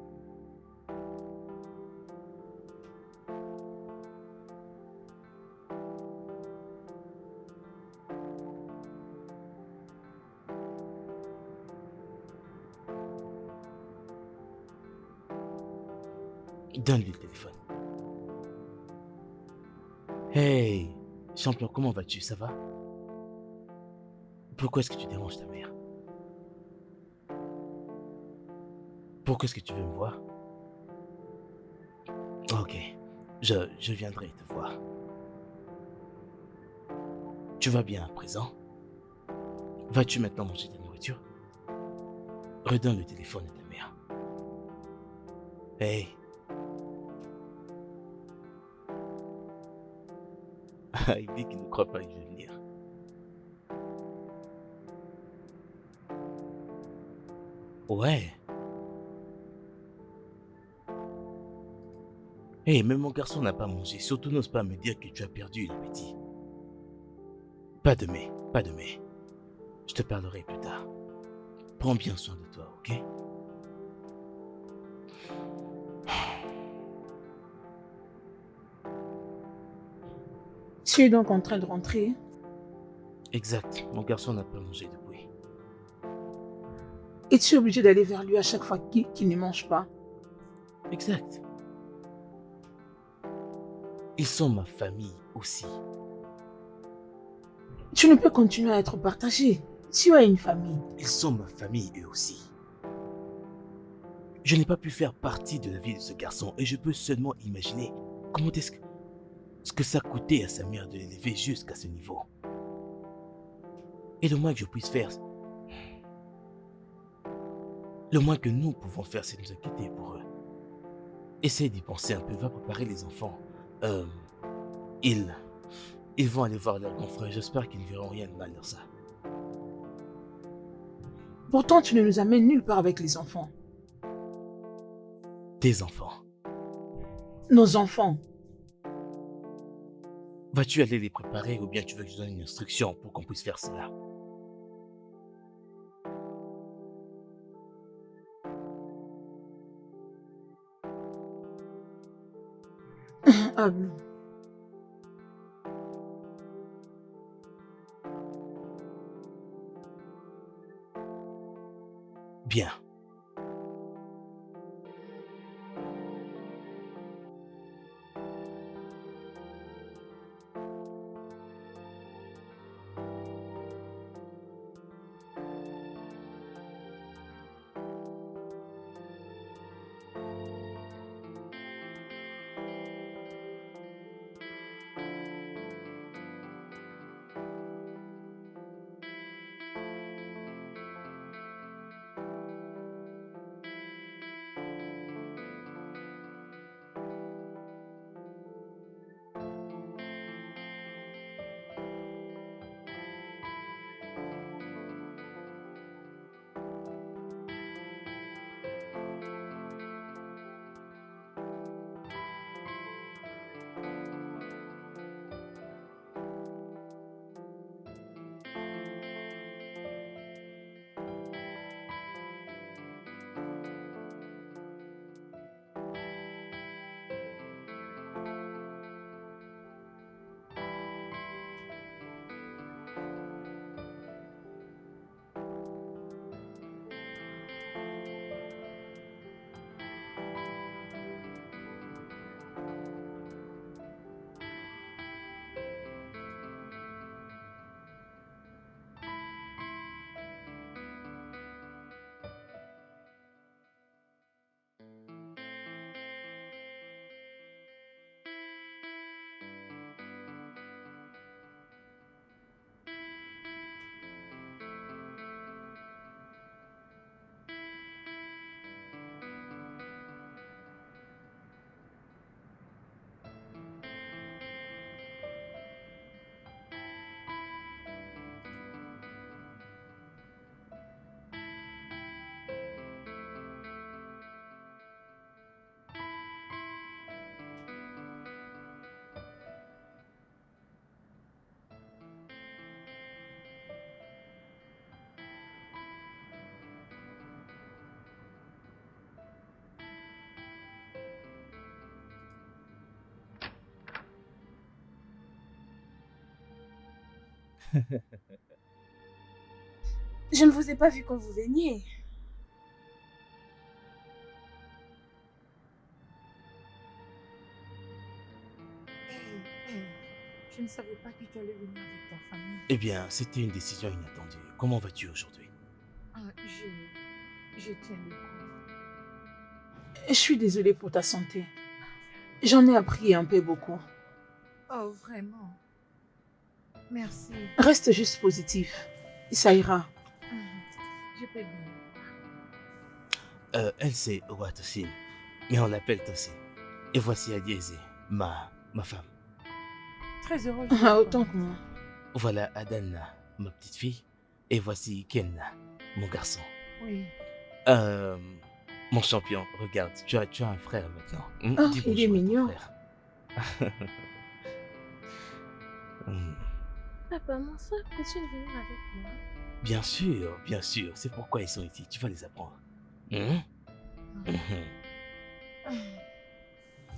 Donne-lui le téléphone. Hey, champion, comment vas-tu? Ça va? Pourquoi est-ce que tu déranges ta mère? Pourquoi est-ce que tu veux me voir? Ok, je viendrai te voir. Tu vas bien à présent? Vas-tu maintenant manger ta nourriture? Redonne le téléphone à ta mère. Hey. Il dit qu'il ne croit pas que je vais venir. Ouais. Hey, même mon garçon n'a pas mangé. Surtout n'ose pas me dire que tu as perdu l'appétit. Pas de mais, pas de mais. Je te parlerai plus tard. Prends bien soin de toi, ok? Tu es donc en train de rentrer? Exact, mon garçon n'a pas mangé depuis. Et tu es obligé d'aller vers lui à chaque fois qu'il ne mange pas? Exact. Ils sont ma famille aussi. Tu ne peux continuer à être partagé. Tu as une famille. Ils sont ma famille eux aussi. Je n'ai pas pu faire partie de la vie de ce garçon et je peux seulement imaginer comment est-ce que ça coûtait à sa mère de l'élever jusqu'à ce niveau. Et le moins que je puisse faire, le moins que nous pouvons faire, c'est nous inquiéter pour eux. Essaye d'y penser un peu, va préparer les enfants. Ils vont aller voir leur grand frère, j'espère qu'ils ne verront rien de mal dans ça. Pourtant, tu ne nous amènes nulle part avec les enfants. Tes enfants. Nos enfants. Vas-tu aller les préparer ou bien tu veux que je donne une instruction pour qu'on puisse faire cela? Ah bon. Bien. Je ne vous ai pas vu quand vous veniez. Je ne savais pas que tu allais venir avec ta famille. Eh bien, c'était une décision inattendue. Comment vas-tu aujourd'hui? Je tiens le coup. Je suis désolée pour ta santé. J'en ai appris un peu beaucoup. Oh, vraiment? Merci. Reste juste positif. Ça ira. Je peux bien. Elle c'est Owa Tosin, mais on l'appelle Tosin. Et voici Adieze, ma femme. Très heureux. Ah, autant que moi. Voilà Adanna, ma petite fille. Et voici Kenna, mon garçon. Oui. Mon champion, regarde, tu as un frère maintenant. Oh, Dis il est bonjour à ton mignon. frère. Papa, mon frère, peux-tu venir avec moi? Bien sûr, c'est pourquoi ils sont ici, tu vas les apprendre.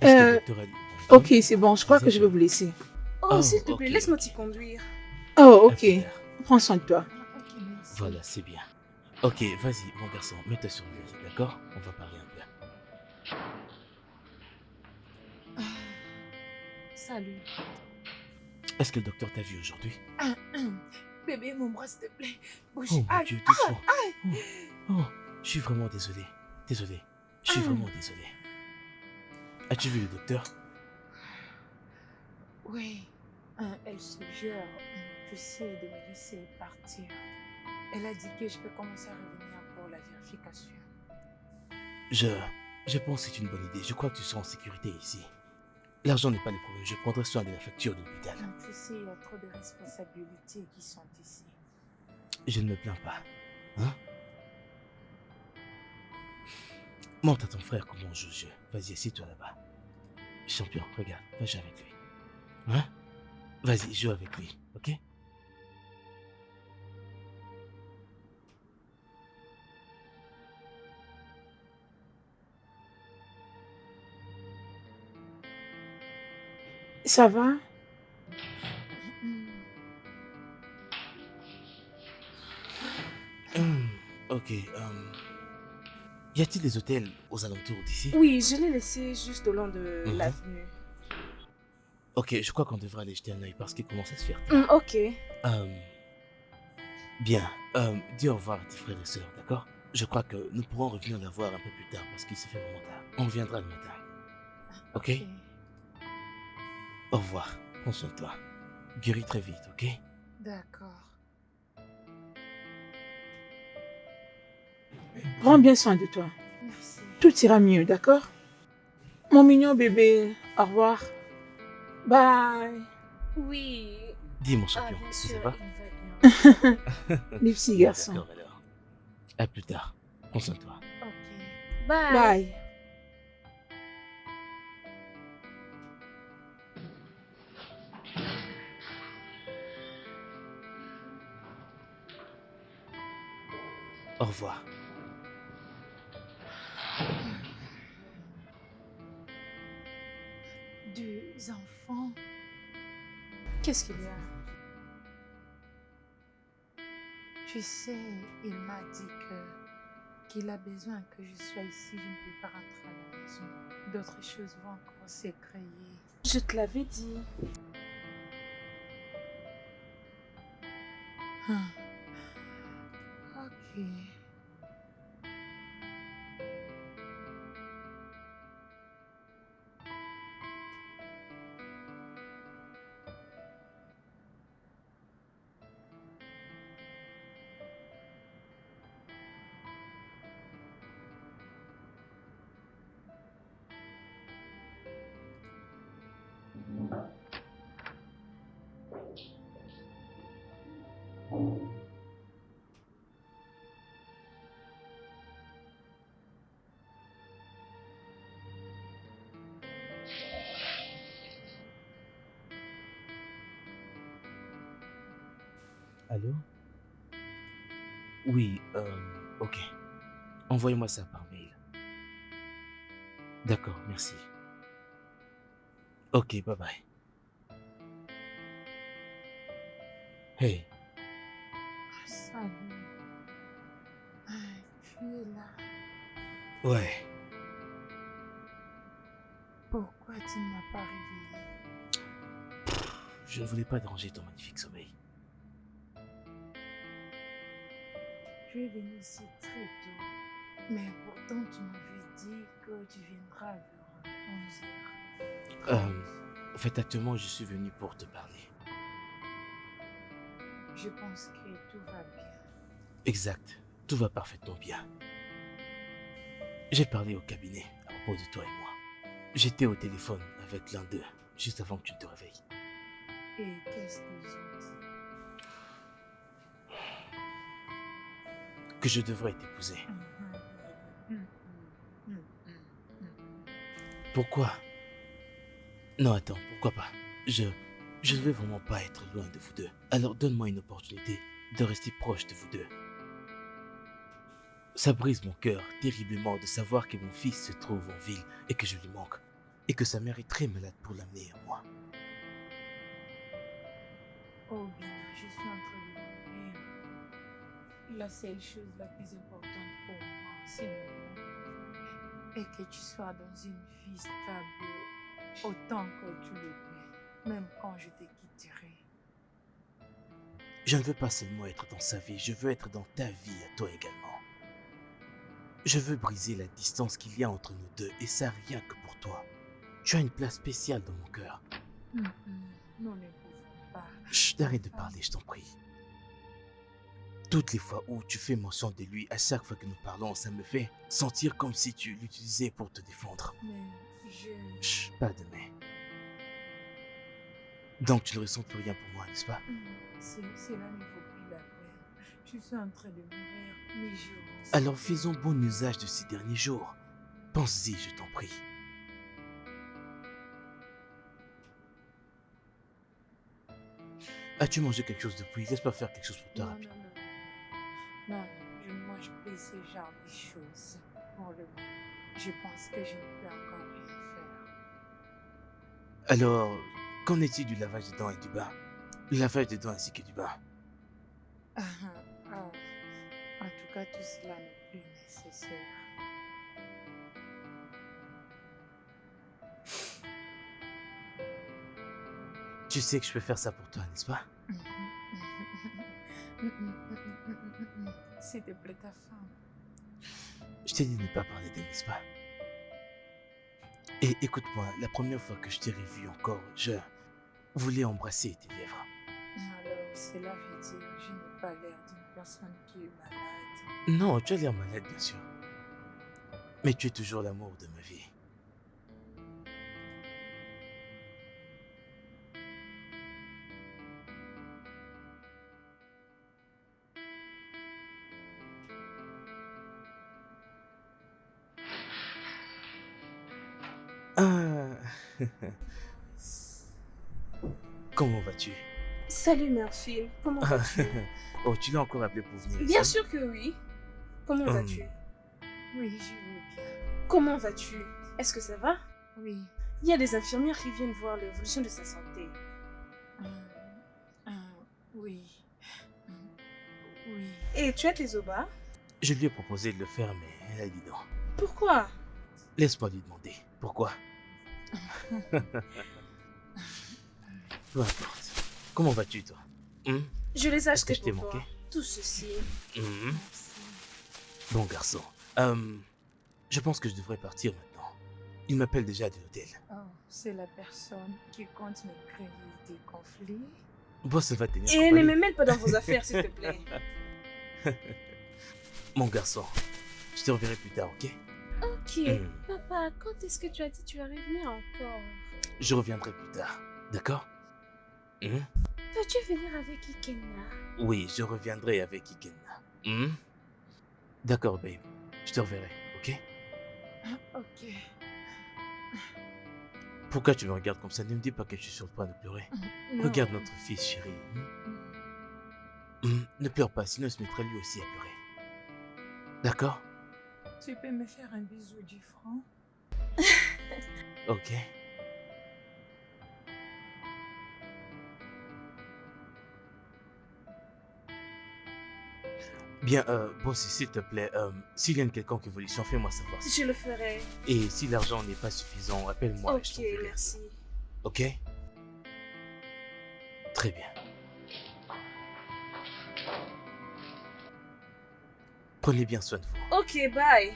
Est-ce que le docteur a dit bonjour? Ok, c'est bon, je crois que je vais vous laisser. Oh, Oh, s'il te plaît, ok. laisse-moi t'y conduire. Oh, ok. Super. Prends soin de toi. Ok, merci. Voilà, c'est bien. Ok, vas-y, mon garçon, mets-toi sur lui, d'accord? On va parler un peu. Salut. Est-ce que le docteur t'a vu aujourd'hui? Bébé, mon bras, s'il te plaît. Bouge. Oh mon Aïe, Dieu, doucement. Oh, je suis vraiment désolé. Désolé. Je suis vraiment désolé. As-tu vu le docteur? Oui. Elle suggère tu sais, de me laisser partir. Elle a dit que je peux commencer à revenir pour la vérification. Je pense que c'est une bonne idée. Je crois que tu seras en sécurité ici. L'argent n'est pas le problème. Je prendrai soin de la facture de l'hôpital. Tu sais, il y a trop de responsabilités qui sont ici. Je ne me plains pas. Hein? Montre à ton frère comment on joue le jeu. Vas-y, assieds-toi là-bas. Champion, regarde, va jouer avec lui. Hein? Vas-y, joue avec lui, ok? Ça va? Ok, y a-t-il des hôtels aux alentours d'ici? Oui, je l'ai laissé juste au long de l'avenue. Ok, je crois qu'on devrait aller jeter un œil parce qu'il commence à se faire tard. Ok. Bien, dis au revoir à tes frères et sœurs, d'accord? Je crois que nous pourrons revenir la voir un peu plus tard parce qu'il se fait vraiment tard. On reviendra le matin. Ok? Au revoir, prends soin de toi. Guéris très vite, ok? D'accord. Prends bien soin de toi. Merci. Tout ira mieux, d'accord? Mon mignon bébé, au revoir. Bye. Oui. Dis mon champion, bien ça sûr, va? il va bien. Les petits Bien, garçons. d'accord alors. À plus tard. Prends soin de toi. Ok. Bye. Bye. Au revoir. Deux enfants. Qu'est-ce qu'il y a? Tu sais, il m'a dit qu'il a besoin que je sois ici. Je ne peux pas rentrer à la maison. D'autres choses vont encore se créer. Je te l'avais dit. Ok. Allô? Oui, ok. Envoyez-moi ça par mail. D'accord, merci. Ok, bye bye. Hey, Salut. Tu es là. ouais, Pourquoi tu ne m'as pas réveillé? je ne voulais pas déranger ton magnifique sommeil. Tu es venu ici très tôt. Mais pourtant, tu m'avais dit que tu viendras vers 11 heures. En fait, actuellement, je suis venu pour te parler. Je pense que tout va bien. Exact, tout va parfaitement bien. J'ai parlé au cabinet à propos de toi et moi. J'étais au téléphone avec l'un d'eux, juste avant que tu te réveilles. Et qu'est-ce qu'ils ont dit? Que je devrais t'épouser. Pourquoi? Non, attends, pourquoi pas? Je ne veux vraiment pas être loin de vous deux. Alors donne-moi une opportunité de rester proche de vous deux. Ça brise mon cœur terriblement de savoir que mon fils se trouve en ville et que je lui manque. Et que sa mère est très malade pour l'amener à moi. Oh Bina, je suis en train de mourir. La seule chose la plus importante pour moi, c'est mon amour. Et que tu sois dans une vie stable autant que tu le peux, même quand je te quitterai. Je ne veux pas seulement être dans sa vie, je veux être dans ta vie à toi également. Je veux briser la distance qu'il y a entre nous deux et ça rien que pour toi. Tu as une place spéciale dans mon cœur. Nous ne pouvons pas. Chut, arrête de parler, je t'en prie. Toutes les fois où tu fais mention de lui, à chaque fois que nous parlons, ça me fait sentir comme si tu l'utilisais pour te défendre. Mais je... Chut, pas de mais. Donc tu ne ressens plus rien pour moi, n'est-ce pas? Cela ne vaut plus la peine. Je suis en train de mourir, mais je... Alors faisons bon usage de ces derniers jours. Pense-y, je t'en prie. As-tu mangé quelque chose depuis? Laisse-moi faire quelque chose pour toi Non, rapide. non, je ne mange plus ce genre de choses. Pour le moment, je pense que je ne peux encore rien faire. Alors, qu'en est-il du lavage des dents et du bain? Le lavage des dents ainsi que du bain. Ah, ah, en tout cas, tout cela n'est plus nécessaire. Tu sais que je peux faire ça pour toi, n'est-ce pas? S'il te plaît, ta femme. Je t'ai dit de ne pas parler d'elle, n'est-ce pas? Et écoute-moi, la première fois que je t'ai revu encore, je voulais embrasser tes lèvres. Alors, cela veut dire que je n'ai pas l'air d'une personne qui est malade. Non, tu as l'air malade, bien sûr. Mais tu es toujours l'amour de ma vie. Ah. Comment vas-tu? Salut Murphy, comment vas-tu? Oh, tu l'as encore appelé pour venir Bien ici? sûr que oui. Comment vas-tu? Oui, je vais bien. Comment vas-tu? Est-ce que ça va? Oui. Il y a des infirmières qui viennent voir l'évolution de sa santé. Oui. Oui. Et tu as tes obas? Je lui ai proposé de le faire, mais elle a dit non. Pourquoi? Laisse-moi lui demander. Pourquoi? Peu importe. Comment vas-tu, toi? Je les ai Est-ce que achetés je t'ai pour toi. manqué? Tout ceci. Merci. Bon garçon. Je pense que je devrais partir maintenant. Il m'appelle déjà de l'hôtel. Oh, c'est la personne qui compte me créer des conflits. Bon, ça va tenir Et ne compagnie. me mêle pas dans vos affaires, s'il te plaît. Mon garçon, je te reverrai plus tard, ok? Ok, papa, quand est-ce que tu as dit que tu vas revenir encore? Je reviendrai plus tard, d'accord? Peux-tu venir avec Ikenna? Oui, je reviendrai avec Ikenna. D'accord, babe. Je te reverrai, ok? Ok. Pourquoi tu me regardes comme ça? Ne me dis pas que je suis sur le point de pleurer. Non. Regarde notre fils, chérie. Ne pleure pas, sinon il se mettrait lui aussi à pleurer. D'accord? Tu peux me faire un bisou du front? Ok. Bien, boss, s'il te plaît, s'il y a une quelconque évolution, fais-moi savoir. Je le ferai. Et si l'argent n'est pas suffisant, appelle-moi. je Ok, t'enverrai. merci. Ok? Très bien. Prenez bien soin de vous. Ok, bye.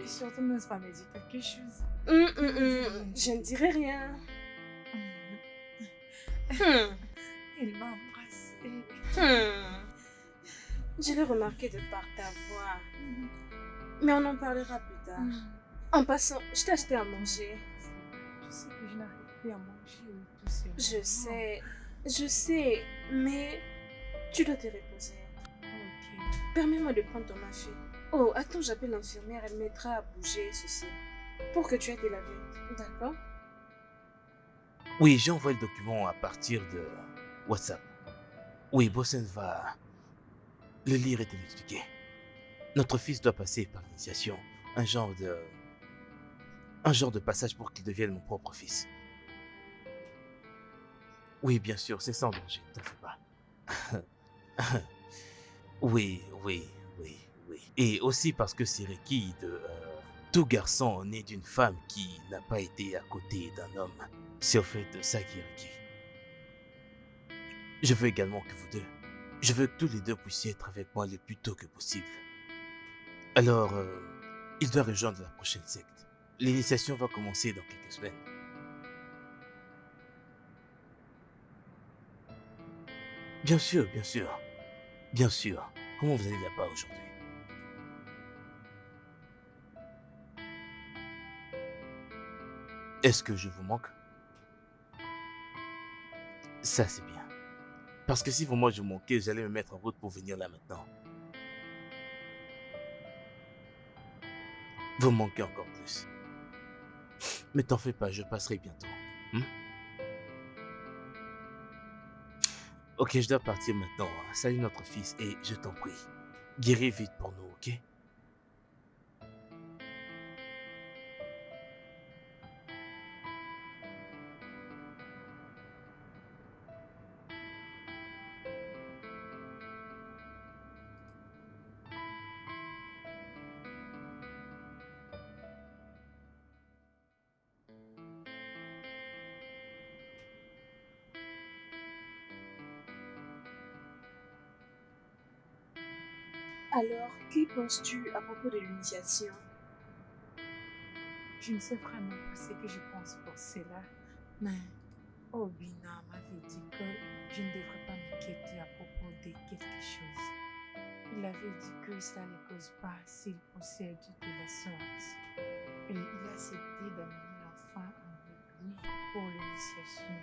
Et surtout, n'ose pas me dire quelque chose. Je ne dirai rien. Il m'a embrassée. Je l'ai remarqué de par ta voix. Mais on en parlera plus tard. En passant, je t'ai acheté à manger. Tu sais que je n'arrive plus à manger tout seul. Je sais, mais tu dois te reposer. Ok. Permets-moi de prendre ton mafé. Oh, attends, j'appelle l'infirmière, elle m'aidera à bouger ceci. Pour que tu aies été lavé. D'accord? Oui, j'ai envoyé le document à partir de WhatsApp. Oui, Bossen va le lire et te l'expliquer. Notre fils doit passer par l'initiation, un genre de passage pour qu'il devienne mon propre fils. Oui, bien sûr, c'est sans danger, ne t'en fais pas. Oui. Et aussi parce que c'est requis de tout garçon né d'une femme qui n'a pas été à côté d'un homme. C'est au fait de ça qui est requis. Je veux également que vous deux, je veux que tous les deux puissiez être avec moi le plus tôt que possible. Alors, il doit rejoindre la prochaine secte. L'initiation va commencer dans quelques semaines. Bien sûr, bien sûr. Bien sûr. Comment vous allez là-bas aujourd'hui? Est-ce que je vous manque? Ça, c'est bien. Parce que si moi je vous manquais, j'allais me mettre en route pour venir là maintenant. Vous me manquez encore plus. Mais t'en fais pas, je passerai bientôt. Hmm? Ok, je dois partir maintenant. Salut notre fils et je t'en prie, guéris vite pour nous, ok? Alors, que penses-tu à propos de l'initiation? Je ne sais vraiment pas ce que je pense pour cela, mais Obina m'avait dit que je ne devrais pas m'inquiéter à propos de quelque chose. Il avait dit que cela ne cause pas s'il possède de la sorte. Et il a accepté d'amener l'enfant avec lui pour l'initiation.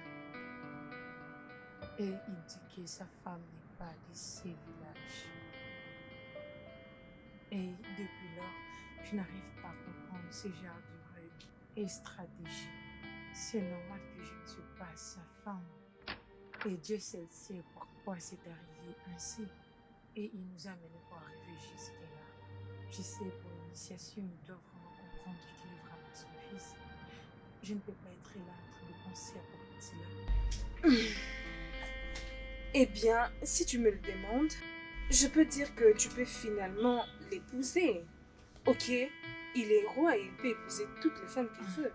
Et il dit que sa femme n'est pas de ces villages. Et depuis lors, je n'arrive pas à comprendre ce genre de règles et stratégies. C'est normal que je ne suis pas sa femme. Et Dieu seul sait pourquoi c'est arrivé ainsi. Et il nous a menés pour arriver jusque-là. Je sais, pour l'initiation, il doit vraiment comprendre qu'il est vraiment son fils. Je ne peux pas être là en train de penser à propos de cela. Eh bien, si tu me le demandes, je peux dire que tu peux finalement l'épouser. Ok, il est roi et il peut épouser toutes les femmes qu'il veut.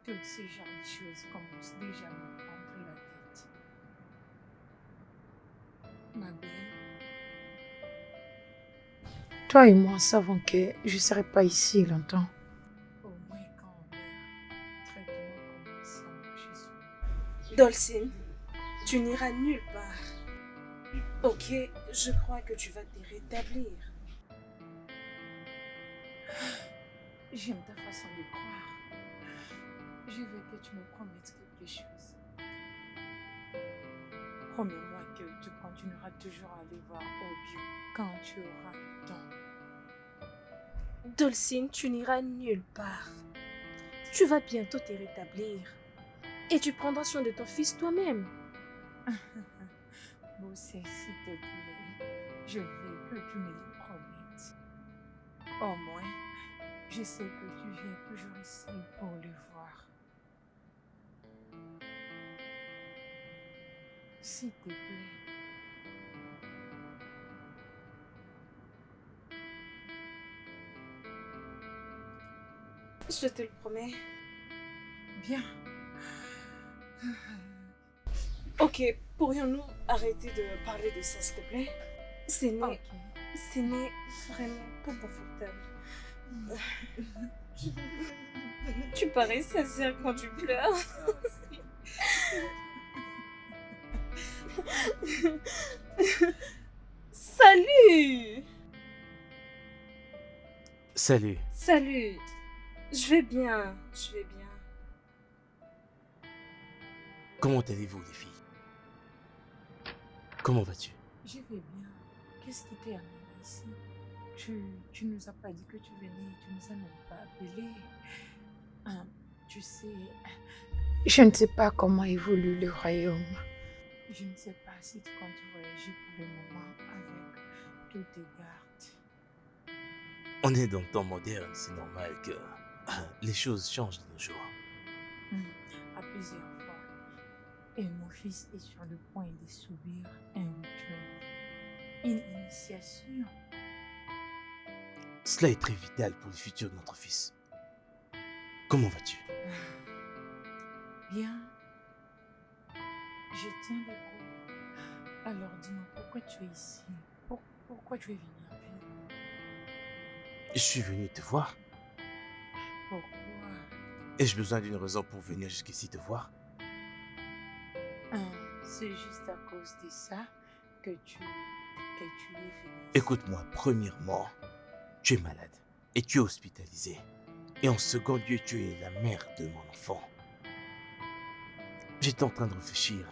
Toutes ces genres de choses commencent déjà à me prendre la tête. Ma belle, toi et moi savons que je ne serai pas ici longtemps. Au moins quand on meurt, traite-moi comme ça marche sous. Dolcine, tu n'iras nulle part. Ok, je crois que tu vas te rétablir. J'aime ta façon de croire. Je veux que tu me promettes quelque chose. Promets-moi que tu continueras toujours à aller voir Obio quand tu auras le temps. Dolcine, tu n'iras nulle part. Tu vas bientôt te rétablir. Et tu prendras soin de ton fils toi-même. Boussé, s'il te plaît, je veux que tu me le promettes. Au moins, je sais que tu viens toujours ici pour le voir. S'il te plaît. Je te le promets. Bien. Ok, pourrions-nous arrêter de parler de ça, s'il te plaît? Ce n'est vraiment pas confortable. Tu parais sincère quand tu pleures. Salut! Salut. Salut! Je vais bien, je vais bien. Comment allez-vous, les filles? Comment vas-tu? Je vais bien. Qu'est-ce qui t'est amené ici? Tu nous as pas dit que tu venais, tu nous as même pas appelé. Tu sais, je ne sais pas comment évolue le royaume. Je ne sais pas si tu comptes voyager pour le moment avec tous tes gardes. On est dans le temps moderne, c'est normal que les choses changent de nos jours. À plusieurs fois. Et mon fils est sur le point de subir un rituel. Une initiation. Cela est très vital pour le futur de notre fils. Comment vas-tu? Bien. Je tiens le coup. Alors dis-moi, pourquoi tu es ici? Pourquoi tu es venu en ville? Je suis venu te voir. Pourquoi? Ai-je besoin d'une raison pour venir jusqu'ici te voir? C'est juste à cause de ça que tu es venu. Écoute-moi, premièrement, tu es malade et tu es hospitalisé. Et en second lieu, tu es la mère de mon enfant. J'étais en train de réfléchir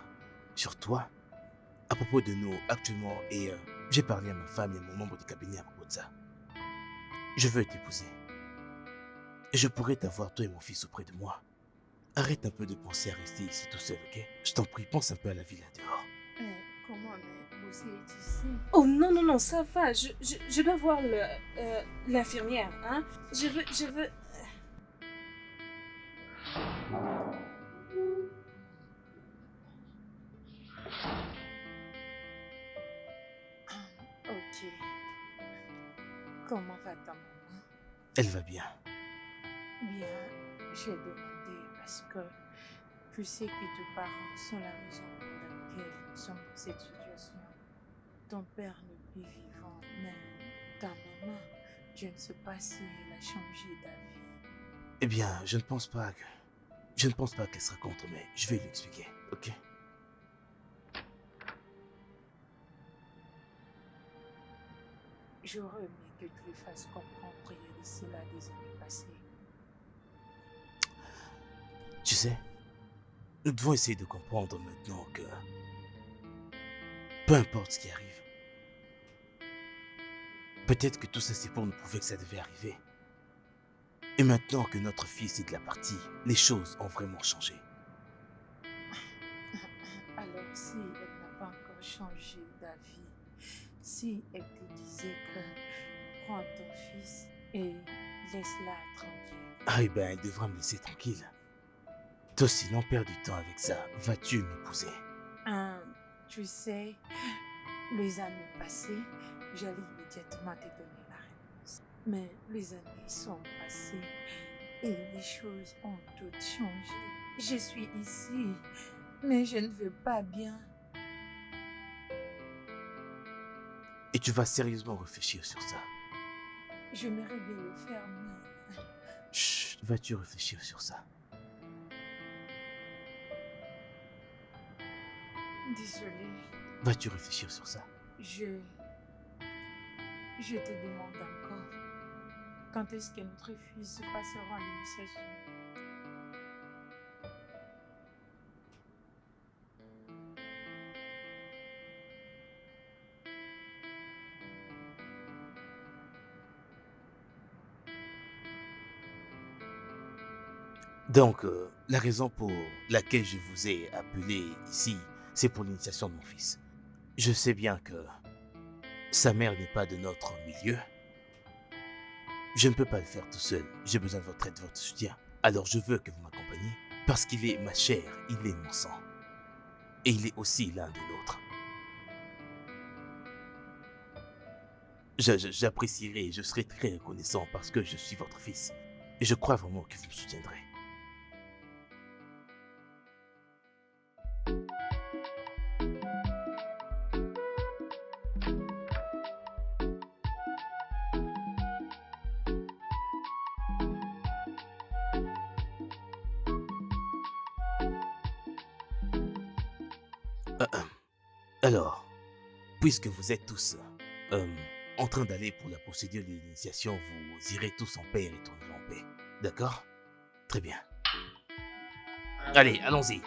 sur toi, à propos de nous actuellement, et j'ai parlé à ma femme et à mon membre du cabinet à propos de ça. Je veux t'épouser. Et je pourrais t'avoir, toi et mon fils, auprès de moi. Arrête un peu de penser à rester ici tout seul, ok? Je t'en prie, pense un peu à la vie là dehors. Comment mais bosser est ici? Oh non, non, non, ça va. Je dois voir l'infirmière. Hein? Je veux... Ok. Comment va ta maman? Elle va bien. Bien, j'ai demandé parce que tu sais que tes parents sont la raison pour laquelle nous sommes dans cette situation. Ton père n'est plus vivant, mais ta maman, je ne sais pas si elle a changé d'avis. Eh bien, je ne pense pas qu'elle sera contre, mais je vais lui expliquer, ok? J'aurais aimé que tu lui fasses comprendre il y a de cela des années passées. Tu sais, nous devons essayer de comprendre maintenant que peu importe ce qui arrive, peut-être que tout ça c'est pour nous prouver que ça devait arriver. Et maintenant que notre fils est de la partie, les choses ont vraiment changé. Alors si elle n'a pas encore changé d'avis, si elle te disait que prends ton fils et laisse-la tranquille. Ah, eh ben, elle devra me laisser tranquille. Toi sinon, perds du temps avec ça. Vas-tu m'épouser? Tu sais, les années passées, j'allais immédiatement te donner la réponse. Mais les années sont passées et les choses ont toutes changé. Je suis ici, mais je ne veux pas bien. Et tu vas sérieusement réfléchir sur ça. J'aimerais bien le faire, mais... Chut, vas-tu réfléchir sur ça? Désolée, Vas-tu réfléchir sur ça? je te demande encore, quand est-ce que notre fils passera le messager? Donc, la raison pour laquelle je vous ai appelé ici, c'est pour l'initiation de mon fils. Je sais bien que sa mère n'est pas de notre milieu. Je ne peux pas le faire tout seul. J'ai besoin de votre aide, de votre soutien. Alors je veux que vous m'accompagniez parce qu'il est ma chair, il est mon sang. Et il est aussi l'un de l'autre. J'apprécierai, je serai très reconnaissant parce que je suis votre fils. Et je crois vraiment que vous me soutiendrez. Alors, puisque vous êtes tous en train d'aller pour la procédure de l'initiation, vous irez tous en paix et retournerez en paix. D'accord? Très bien. Allez, allons-y.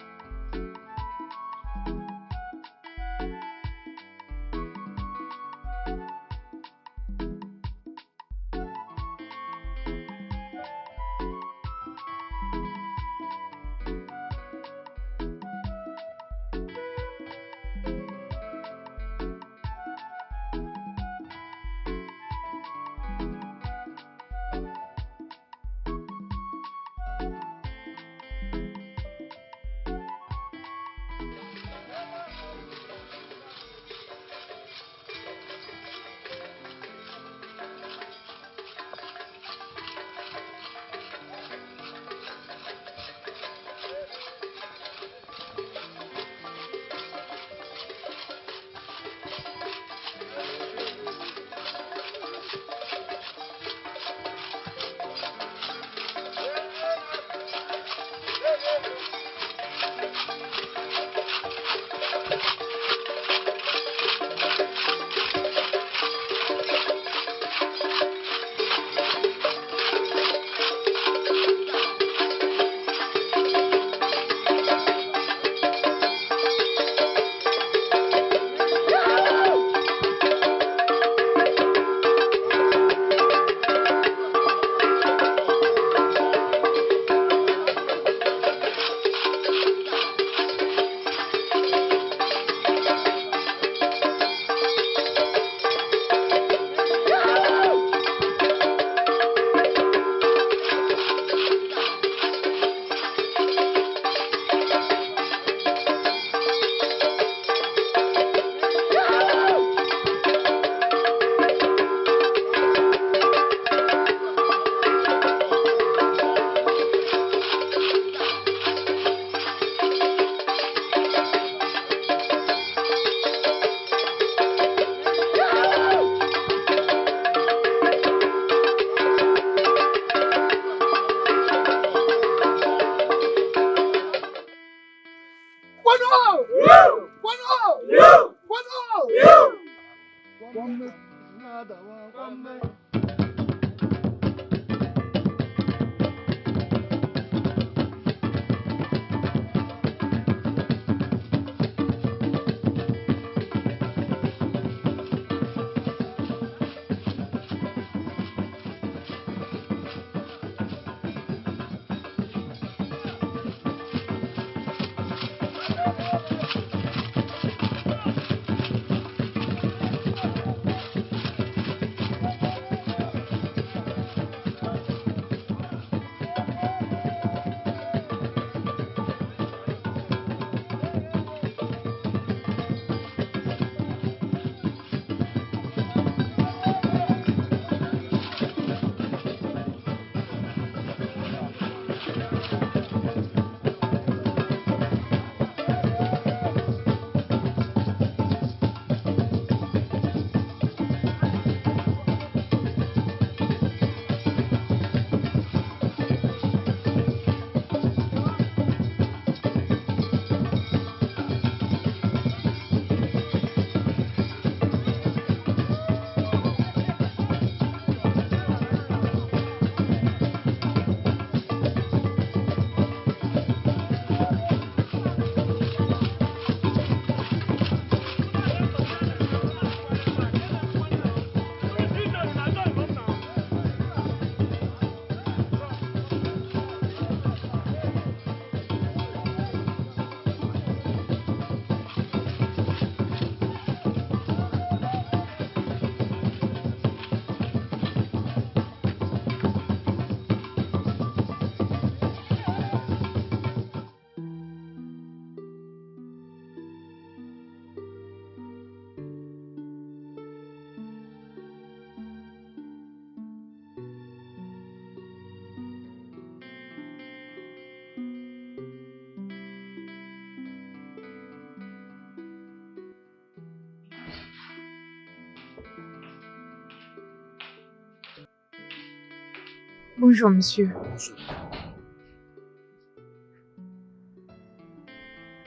Bonjour, monsieur. Bonjour.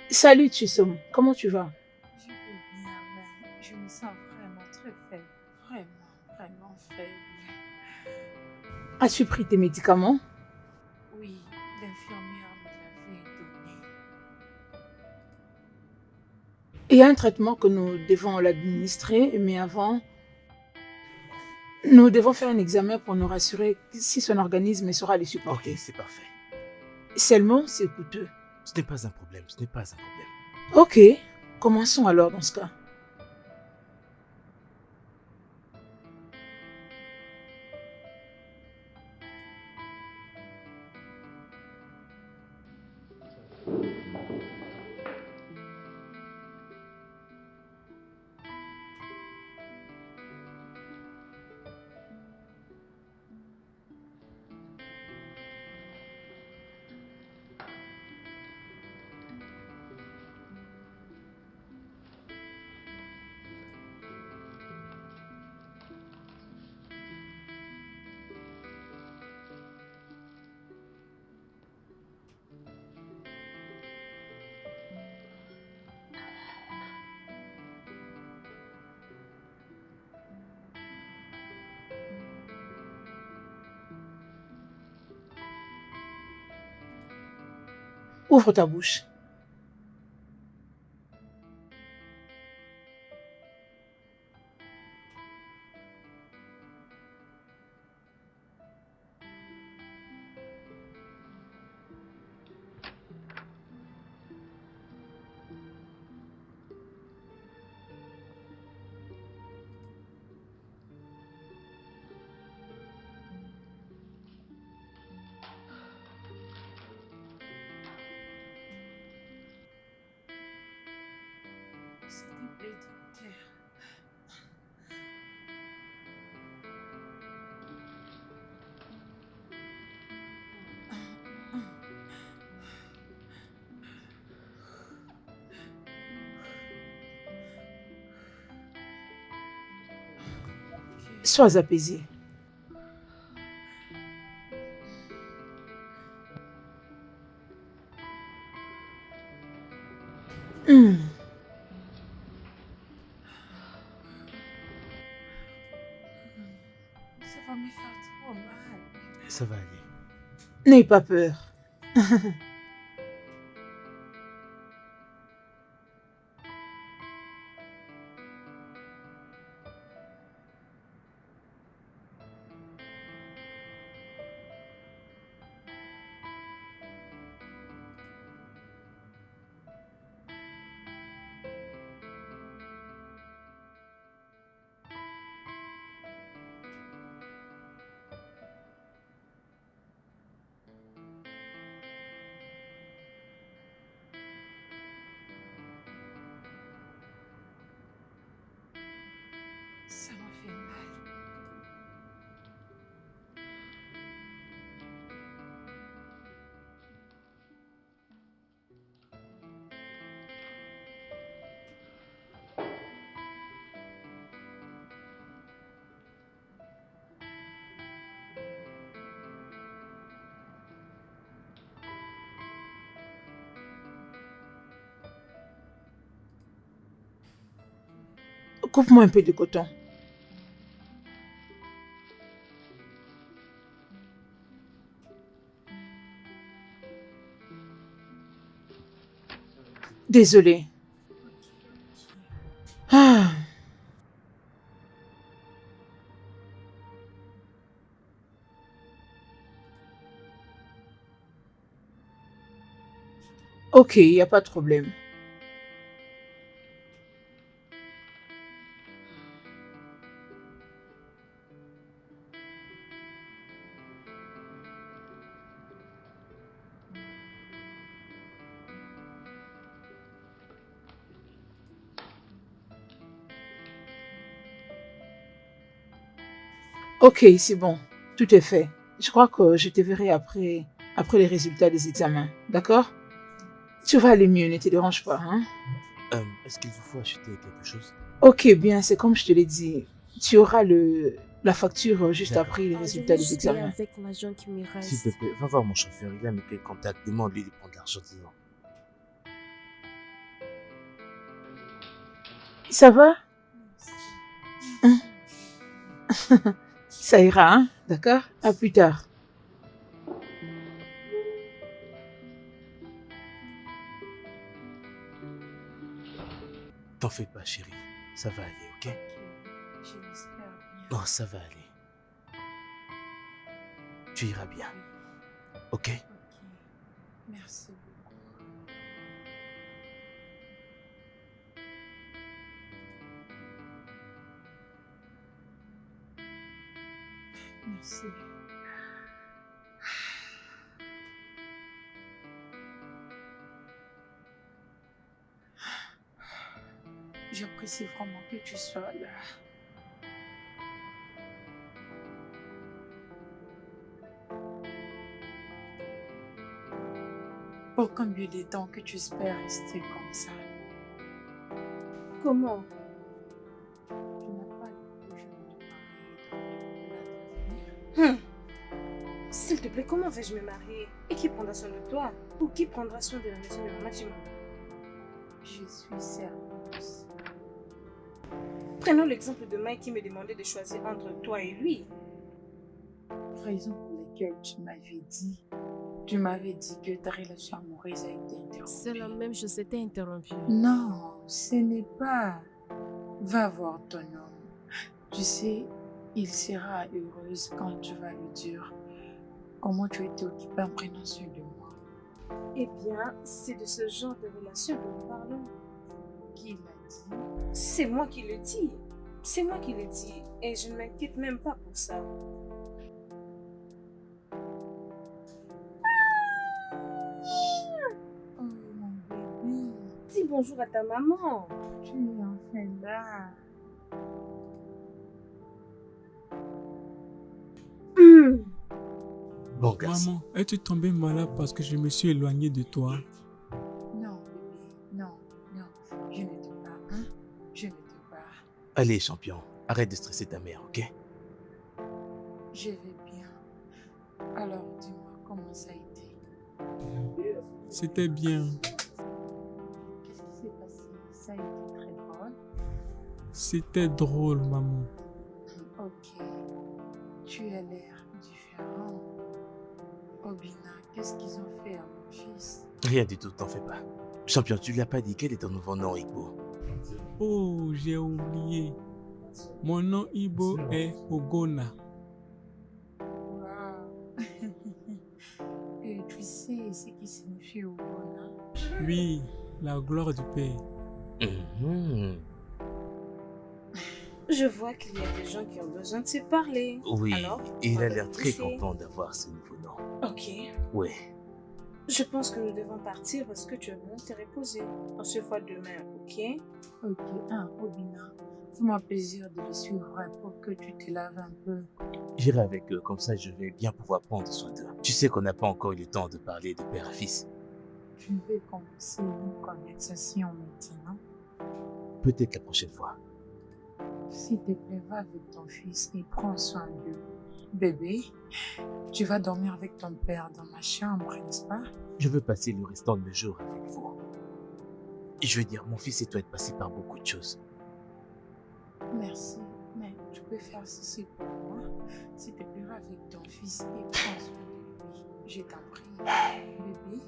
Salut Chisom, comment tu vas? Je vais bien, mais je me sens vraiment très faible. Vraiment faible. As-tu pris tes médicaments? Oui, l'infirmière me l'avait donné. Il y a un traitement que nous devons l'administrer, mais avant, nous devons faire un examen pour nous rassurer si son organisme saura les supporter. Ok, c'est parfait. Seulement, c'est coûteux. Ce n'est pas un problème, ce n'est pas un problème. Ok, commençons alors dans ce cas. Ouvre ta bouche. S'il te plaît, docteur. Sois apaisé. Ça va me faire trop mal. Ça va aller. N'aie pas peur. Ça m'a fait mal. Coupe-moi un peu de coton. Désolée. Ah. Ok, il n'y a pas de problème. Ok, c'est bon. Tout est fait. Je crois que je te verrai après les résultats des examens. D'accord? Tu vas aller mieux, ne te dérange pas. Hein? Est-ce qu'il vous faut acheter quelque chose? Ok, bien, c'est comme je te l'ai dit. Tu auras la facture juste D'accord. après les Je résultats vais des juste payer examens. avec l'argent qui me reste. S'il te plaît, va voir mon chauffeur, il a mes clés de contact, demande-lui de prendre l'argent dedans. Ça va? Hein? Ça ira, hein? D'accord? À plus tard. T'en fais pas, chérie. Ça va aller, ok? Je l'espère bien. Non, ça va aller. Tu iras bien, ok? Ok. Merci beaucoup. Merci. J'apprécie vraiment que tu sois là. Pour combien de temps que tu espères rester comme ça? Comment? Tu n'as pas le projet de te marier dans l'avenir. S'il te plaît, comment vais-je me marier? Et qui prendra soin de toi? Ou qui prendra soin de la maison de Maman Jima? Je suis sérieuse. Prenons l'exemple de Mike qui me demandait de choisir entre toi et lui. Raison pour laquelle tu m'avais dit Tu m'avais dit que ta relation amoureuse a été interrompue. C'est la même chose, c'était interrompu. Non, ce n'est pas. Va voir ton homme. Tu sais, il sera heureux quand tu vas lui dire comment tu étais occupé en prenant soin de moi. Eh bien, c'est de ce genre de relation que nous parlons. Qui l'a dit? C'est moi qui le dis. C'est moi qui le dis. Et je ne m'inquiète même pas pour ça. Oh mon bébé, Dis bonjour à ta maman. tu es enfin là. Bon, garçon. Maman, es-tu tombée malade parce que je me suis éloigné de toi? Non, bébé, non, non, je ne te pas, hein? Je ne te pas. Allez, champion, arrête de stresser ta mère, ok? Je vais bien. Alors, dis-moi comment ça a été. C'était bien. Qu'est-ce qui s'est passé? Ça a été très drôle. C'était drôle, maman. Ok. Tu as l'air différent. Obina, qu'est-ce qu'ils ont fait à mon fils? Rien du tout, t'en fais pas. Champion, tu lui as pas dit quel est ton nouveau nom, Igbo? Oh, j'ai oublié. Mon nom Ibo est Ogona. Waouh! Et tu sais ce qui signifie Obona? Oui, la gloire du Père. Mhm. Je vois qu'il y a des gens qui ont besoin de se parler. Oui, Alors, il on a va l'air le très laisser. content d'avoir ce nouveau nom. Ok. Ouais. Je pense que nous devons partir parce que tu as besoin de te reposer. On se voit demain, ok? Ok, ah, Obina, fais-moi plaisir de le suivre pour que tu te laves un peu. J'irai avec eux, comme ça je vais bien pouvoir prendre soin d'eux. Tu sais qu'on n'a pas encore eu le temps de parler de père à fils. Tu veux commencer une conversation maintenant? Peut-être la prochaine fois. S'il te plaît, va avec ton fils et prends soin d'eux. Bébé, tu vas dormir avec ton père dans ma chambre, n'est-ce pas? Je veux passer le restant de mes jours avec vous. Et je veux dire, mon fils et toi êtes passés par beaucoup de choses. Merci, mais tu peux faire ceci pour moi. S'il te plaît, va avec ton fils et prends soin de lui. Je t'en prie. Bébé,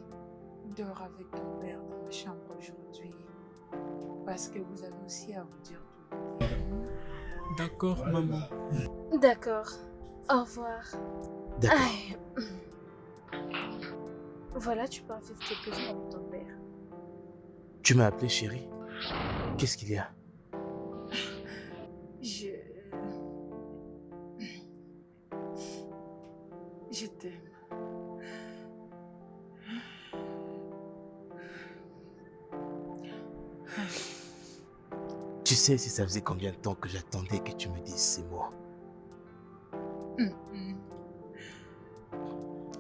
dors avec ton père dans ma chambre aujourd'hui. Parce que vous avez aussi à vous dire tout. D'accord, maman. D'accord. Au revoir. D'accord. Aïe. Voilà, tu peux en faire quelques jours avec ton père. Tu m'as appelé chérie. Qu'est-ce qu'il y a? Je t'aime. Tu sais si ça faisait combien de temps que j'attendais que tu me dises ces mots?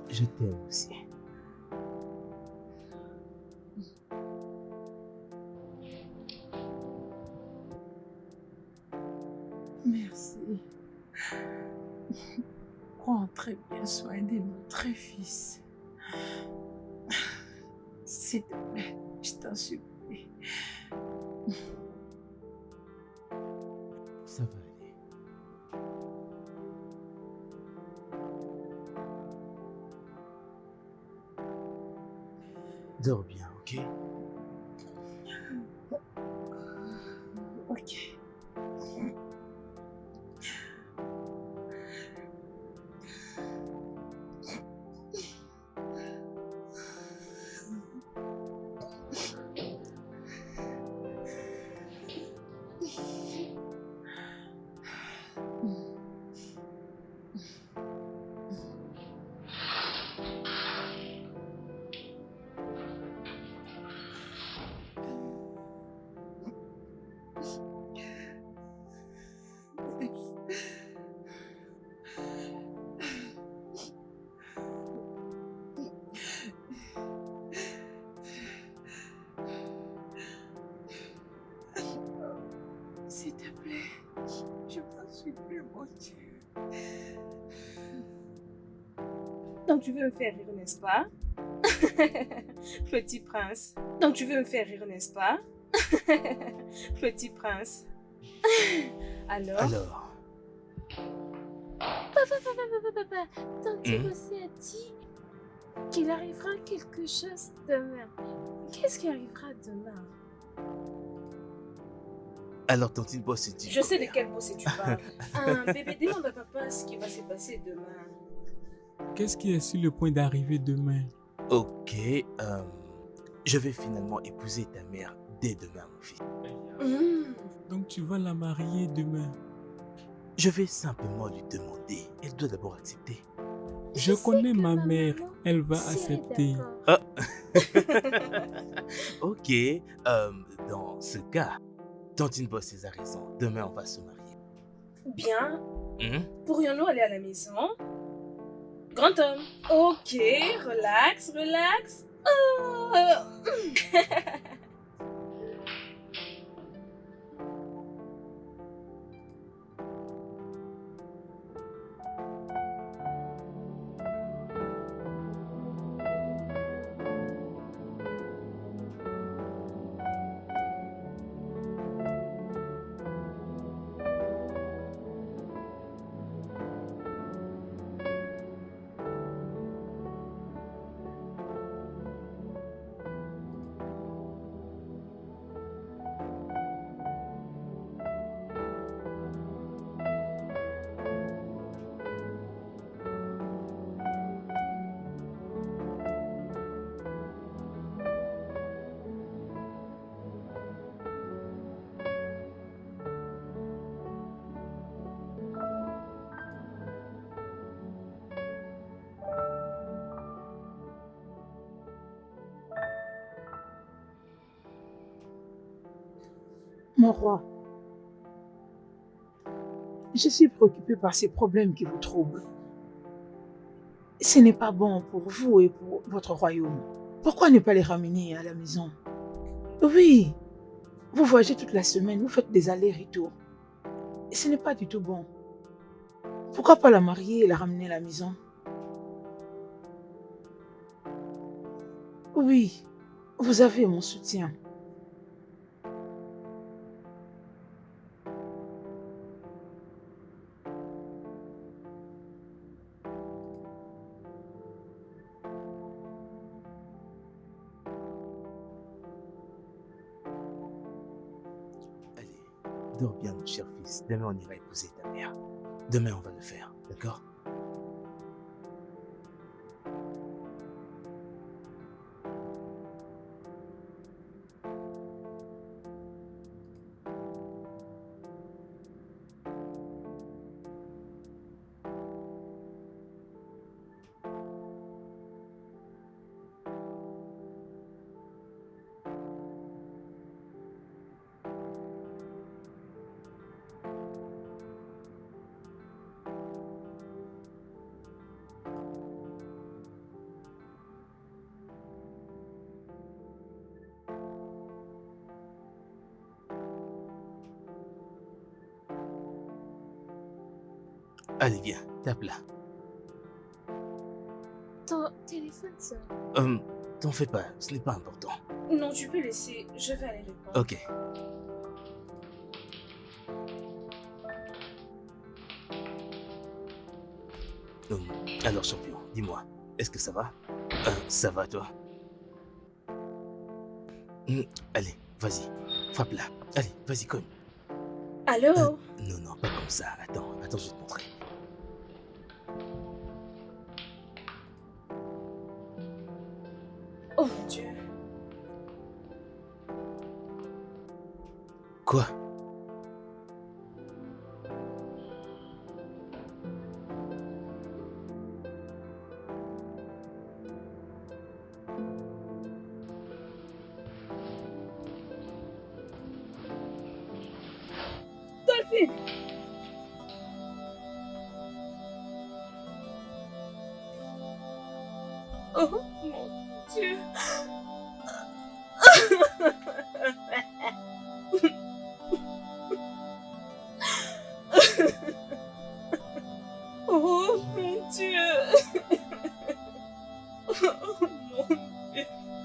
Je t'aime aussi. Merci. Prends très bien soin de notre fils. S'il te plaît, je t'en supplie. Ça va aller. Dors bien, ok? Ok. S'il te plaît, je t'en supplie, mon Dieu. Donc tu veux me faire rire, n'est-ce pas? Petit prince. Donc tu veux me faire rire, n'est-ce pas? Petit prince. Alors? Papa, tante Hmm? Rosée a dit qu'il arrivera quelque chose demain. Qu'est-ce qui arrivera demain? Alors, tantine Boss se dit... Je sais de quel boss tu parles. Bébé, demande à papa ce qui va se passer demain. Qu'est-ce qui est sur le point d'arriver demain? Ok, je vais finalement épouser ta mère dès demain, mon fils. Donc tu vas la marier demain. Je vais simplement lui demander. Elle doit d'abord accepter. Je sais connais que ma ma mère, maman elle va serait accepter. d'accord. Ok, dans ce cas, tantine Boss a raison. Demain, on va se marier. Bien. Hmm? Pourrions-nous aller à la maison? Grand homme. Ok, relax, relax. Oh. Mon roi, je suis préoccupée par ces problèmes qui vous troublent. Ce n'est pas bon pour vous et pour votre royaume. Pourquoi ne pas les ramener à la maison? Oui, vous voyagez toute la semaine, vous faites des allers-retours. Et ce n'est pas du tout bon. Pourquoi pas la marier et la ramener à la maison? Oui, vous avez mon soutien. Allez, dors bien, mon cher fils. Demain, on ira épouser ta mère. Demain, on va le faire, d'accord? Allez, viens, tape là. Ton téléphone sonne. T'en fais pas, ce n'est pas important. Non, tu peux laisser. Je vais aller répondre. Ok. Alors, champion, dis-moi, est-ce que ça va? Ça va, toi? Allez, vas-y, frappe là. Allez, vas-y, cogne. Allô? Non, non, pas comme ça. Attends, je vais te montrer. Oh mon Dieu. Quoi? Dolphine! Oh mon Dieu! Oh mon Dieu! Oh mon Dieu!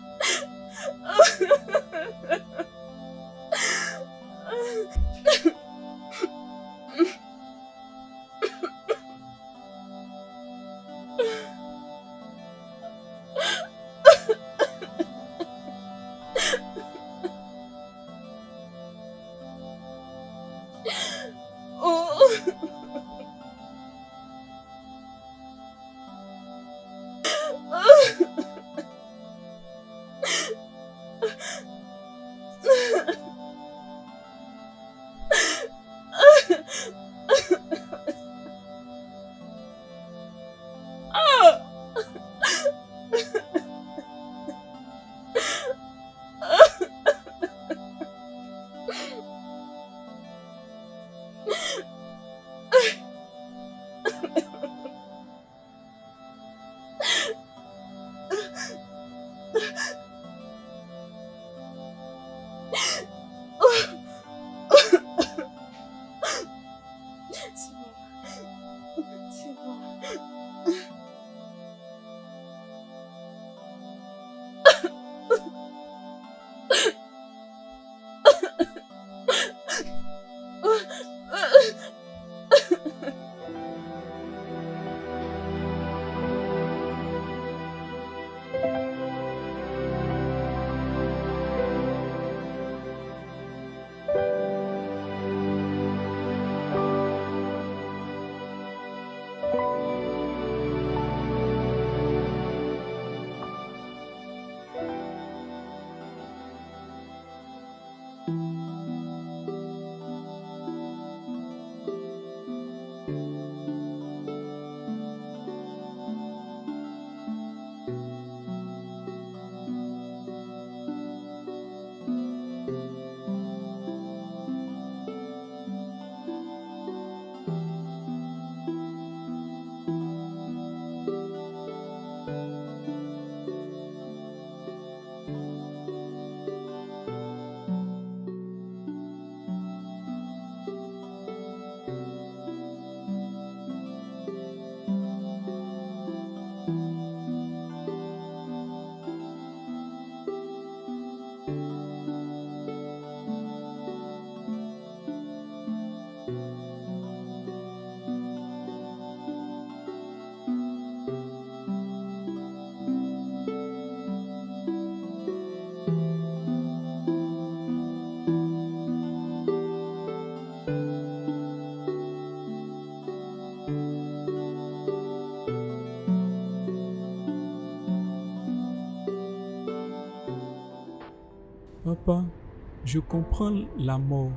Je comprends la mort.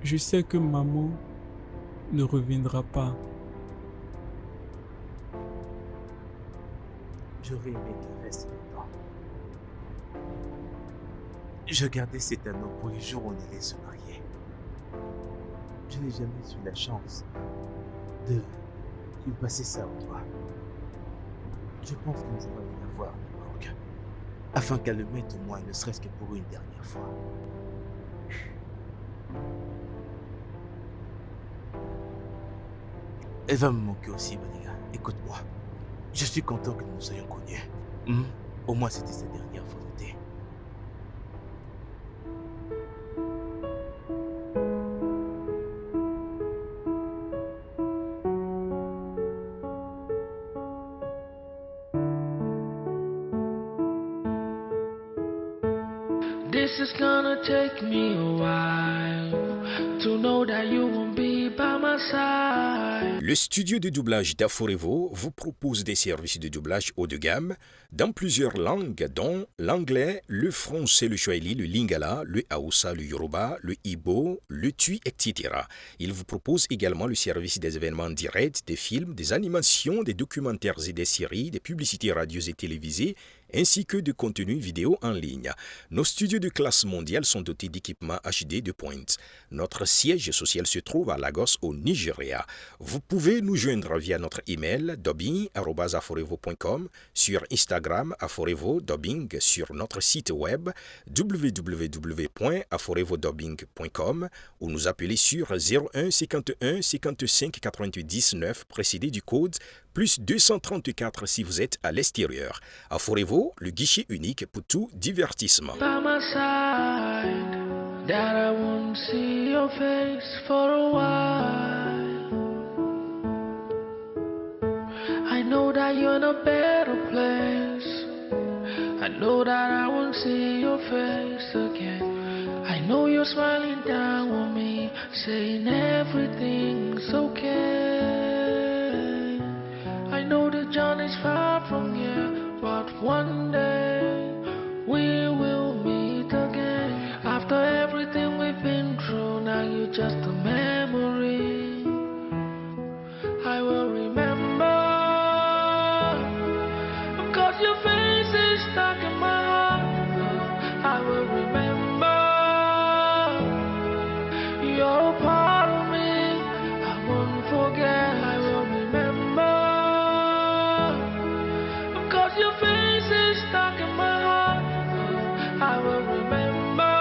Je sais que maman ne reviendra pas. J'aurais aimé qu'elle reste longtemps. Je gardais cet anneau pour le jour où on allait se marier. Je n'ai jamais eu la chance de lui passer ça au doigt. Je pense que nous allons aller la voir à New York, afin qu'elle le mette au moins, ne serait-ce que pour une dernière fois. Elle va me manquer aussi, Badiga. Écoute-moi. Je suis content que nous nous soyons connus. Au moins, c'était sa dernière volonté. This is gonna take me a while to know that you won't be by my side. Le studio de doublage d'Aforevo vous propose des services de doublage haut de gamme dans plusieurs langues, dont l'anglais, le français, le swahili, le lingala, le hausa, le yoruba, le igbo, le tui, etc. Il vous propose également le service des événements directs, des films, des animations, des documentaires et des séries, des publicités radio et télévisées, ainsi que de contenus vidéo en ligne. Nos studios de classe mondiale sont dotés d'équipements HD de pointe. Notre siège social se trouve à Lagos, au Nigeria. Vous pouvez nous joindre via notre email dubbing@aforevo.com, sur Instagram Aforevo Dubbing, sur notre site web www.aforevodubbing.com ou nous appeler sur 01 51 55 88 19 précédé du code plus 234 si vous êtes à l'extérieur. Aforevo, le guichet unique pour tout divertissement. By my side, that I won't see your face for a while. I know that you're in a better place. I know that I won't see your face again. I know you're smiling down on me, saying everything's okay. I know the journey's far from here, but one day we will meet again. After everything we've been through, now you're just a memory. I will remember, cause your face is stuck in my heart. I will remember, you're a part of me, I won't forget. I will remember, cause your face is stuck in my heart. I will remember,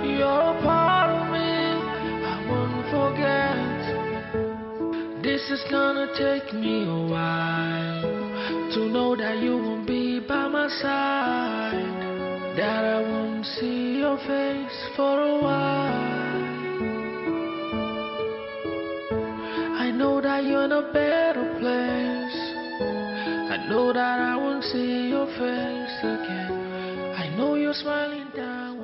you're a part of me, I won't forget. This is gonna take me a while to know that you won't be by my side, that I won't see your face for a while. I know that you're in a better place. I know that I won't see your face again. I know you're smiling down.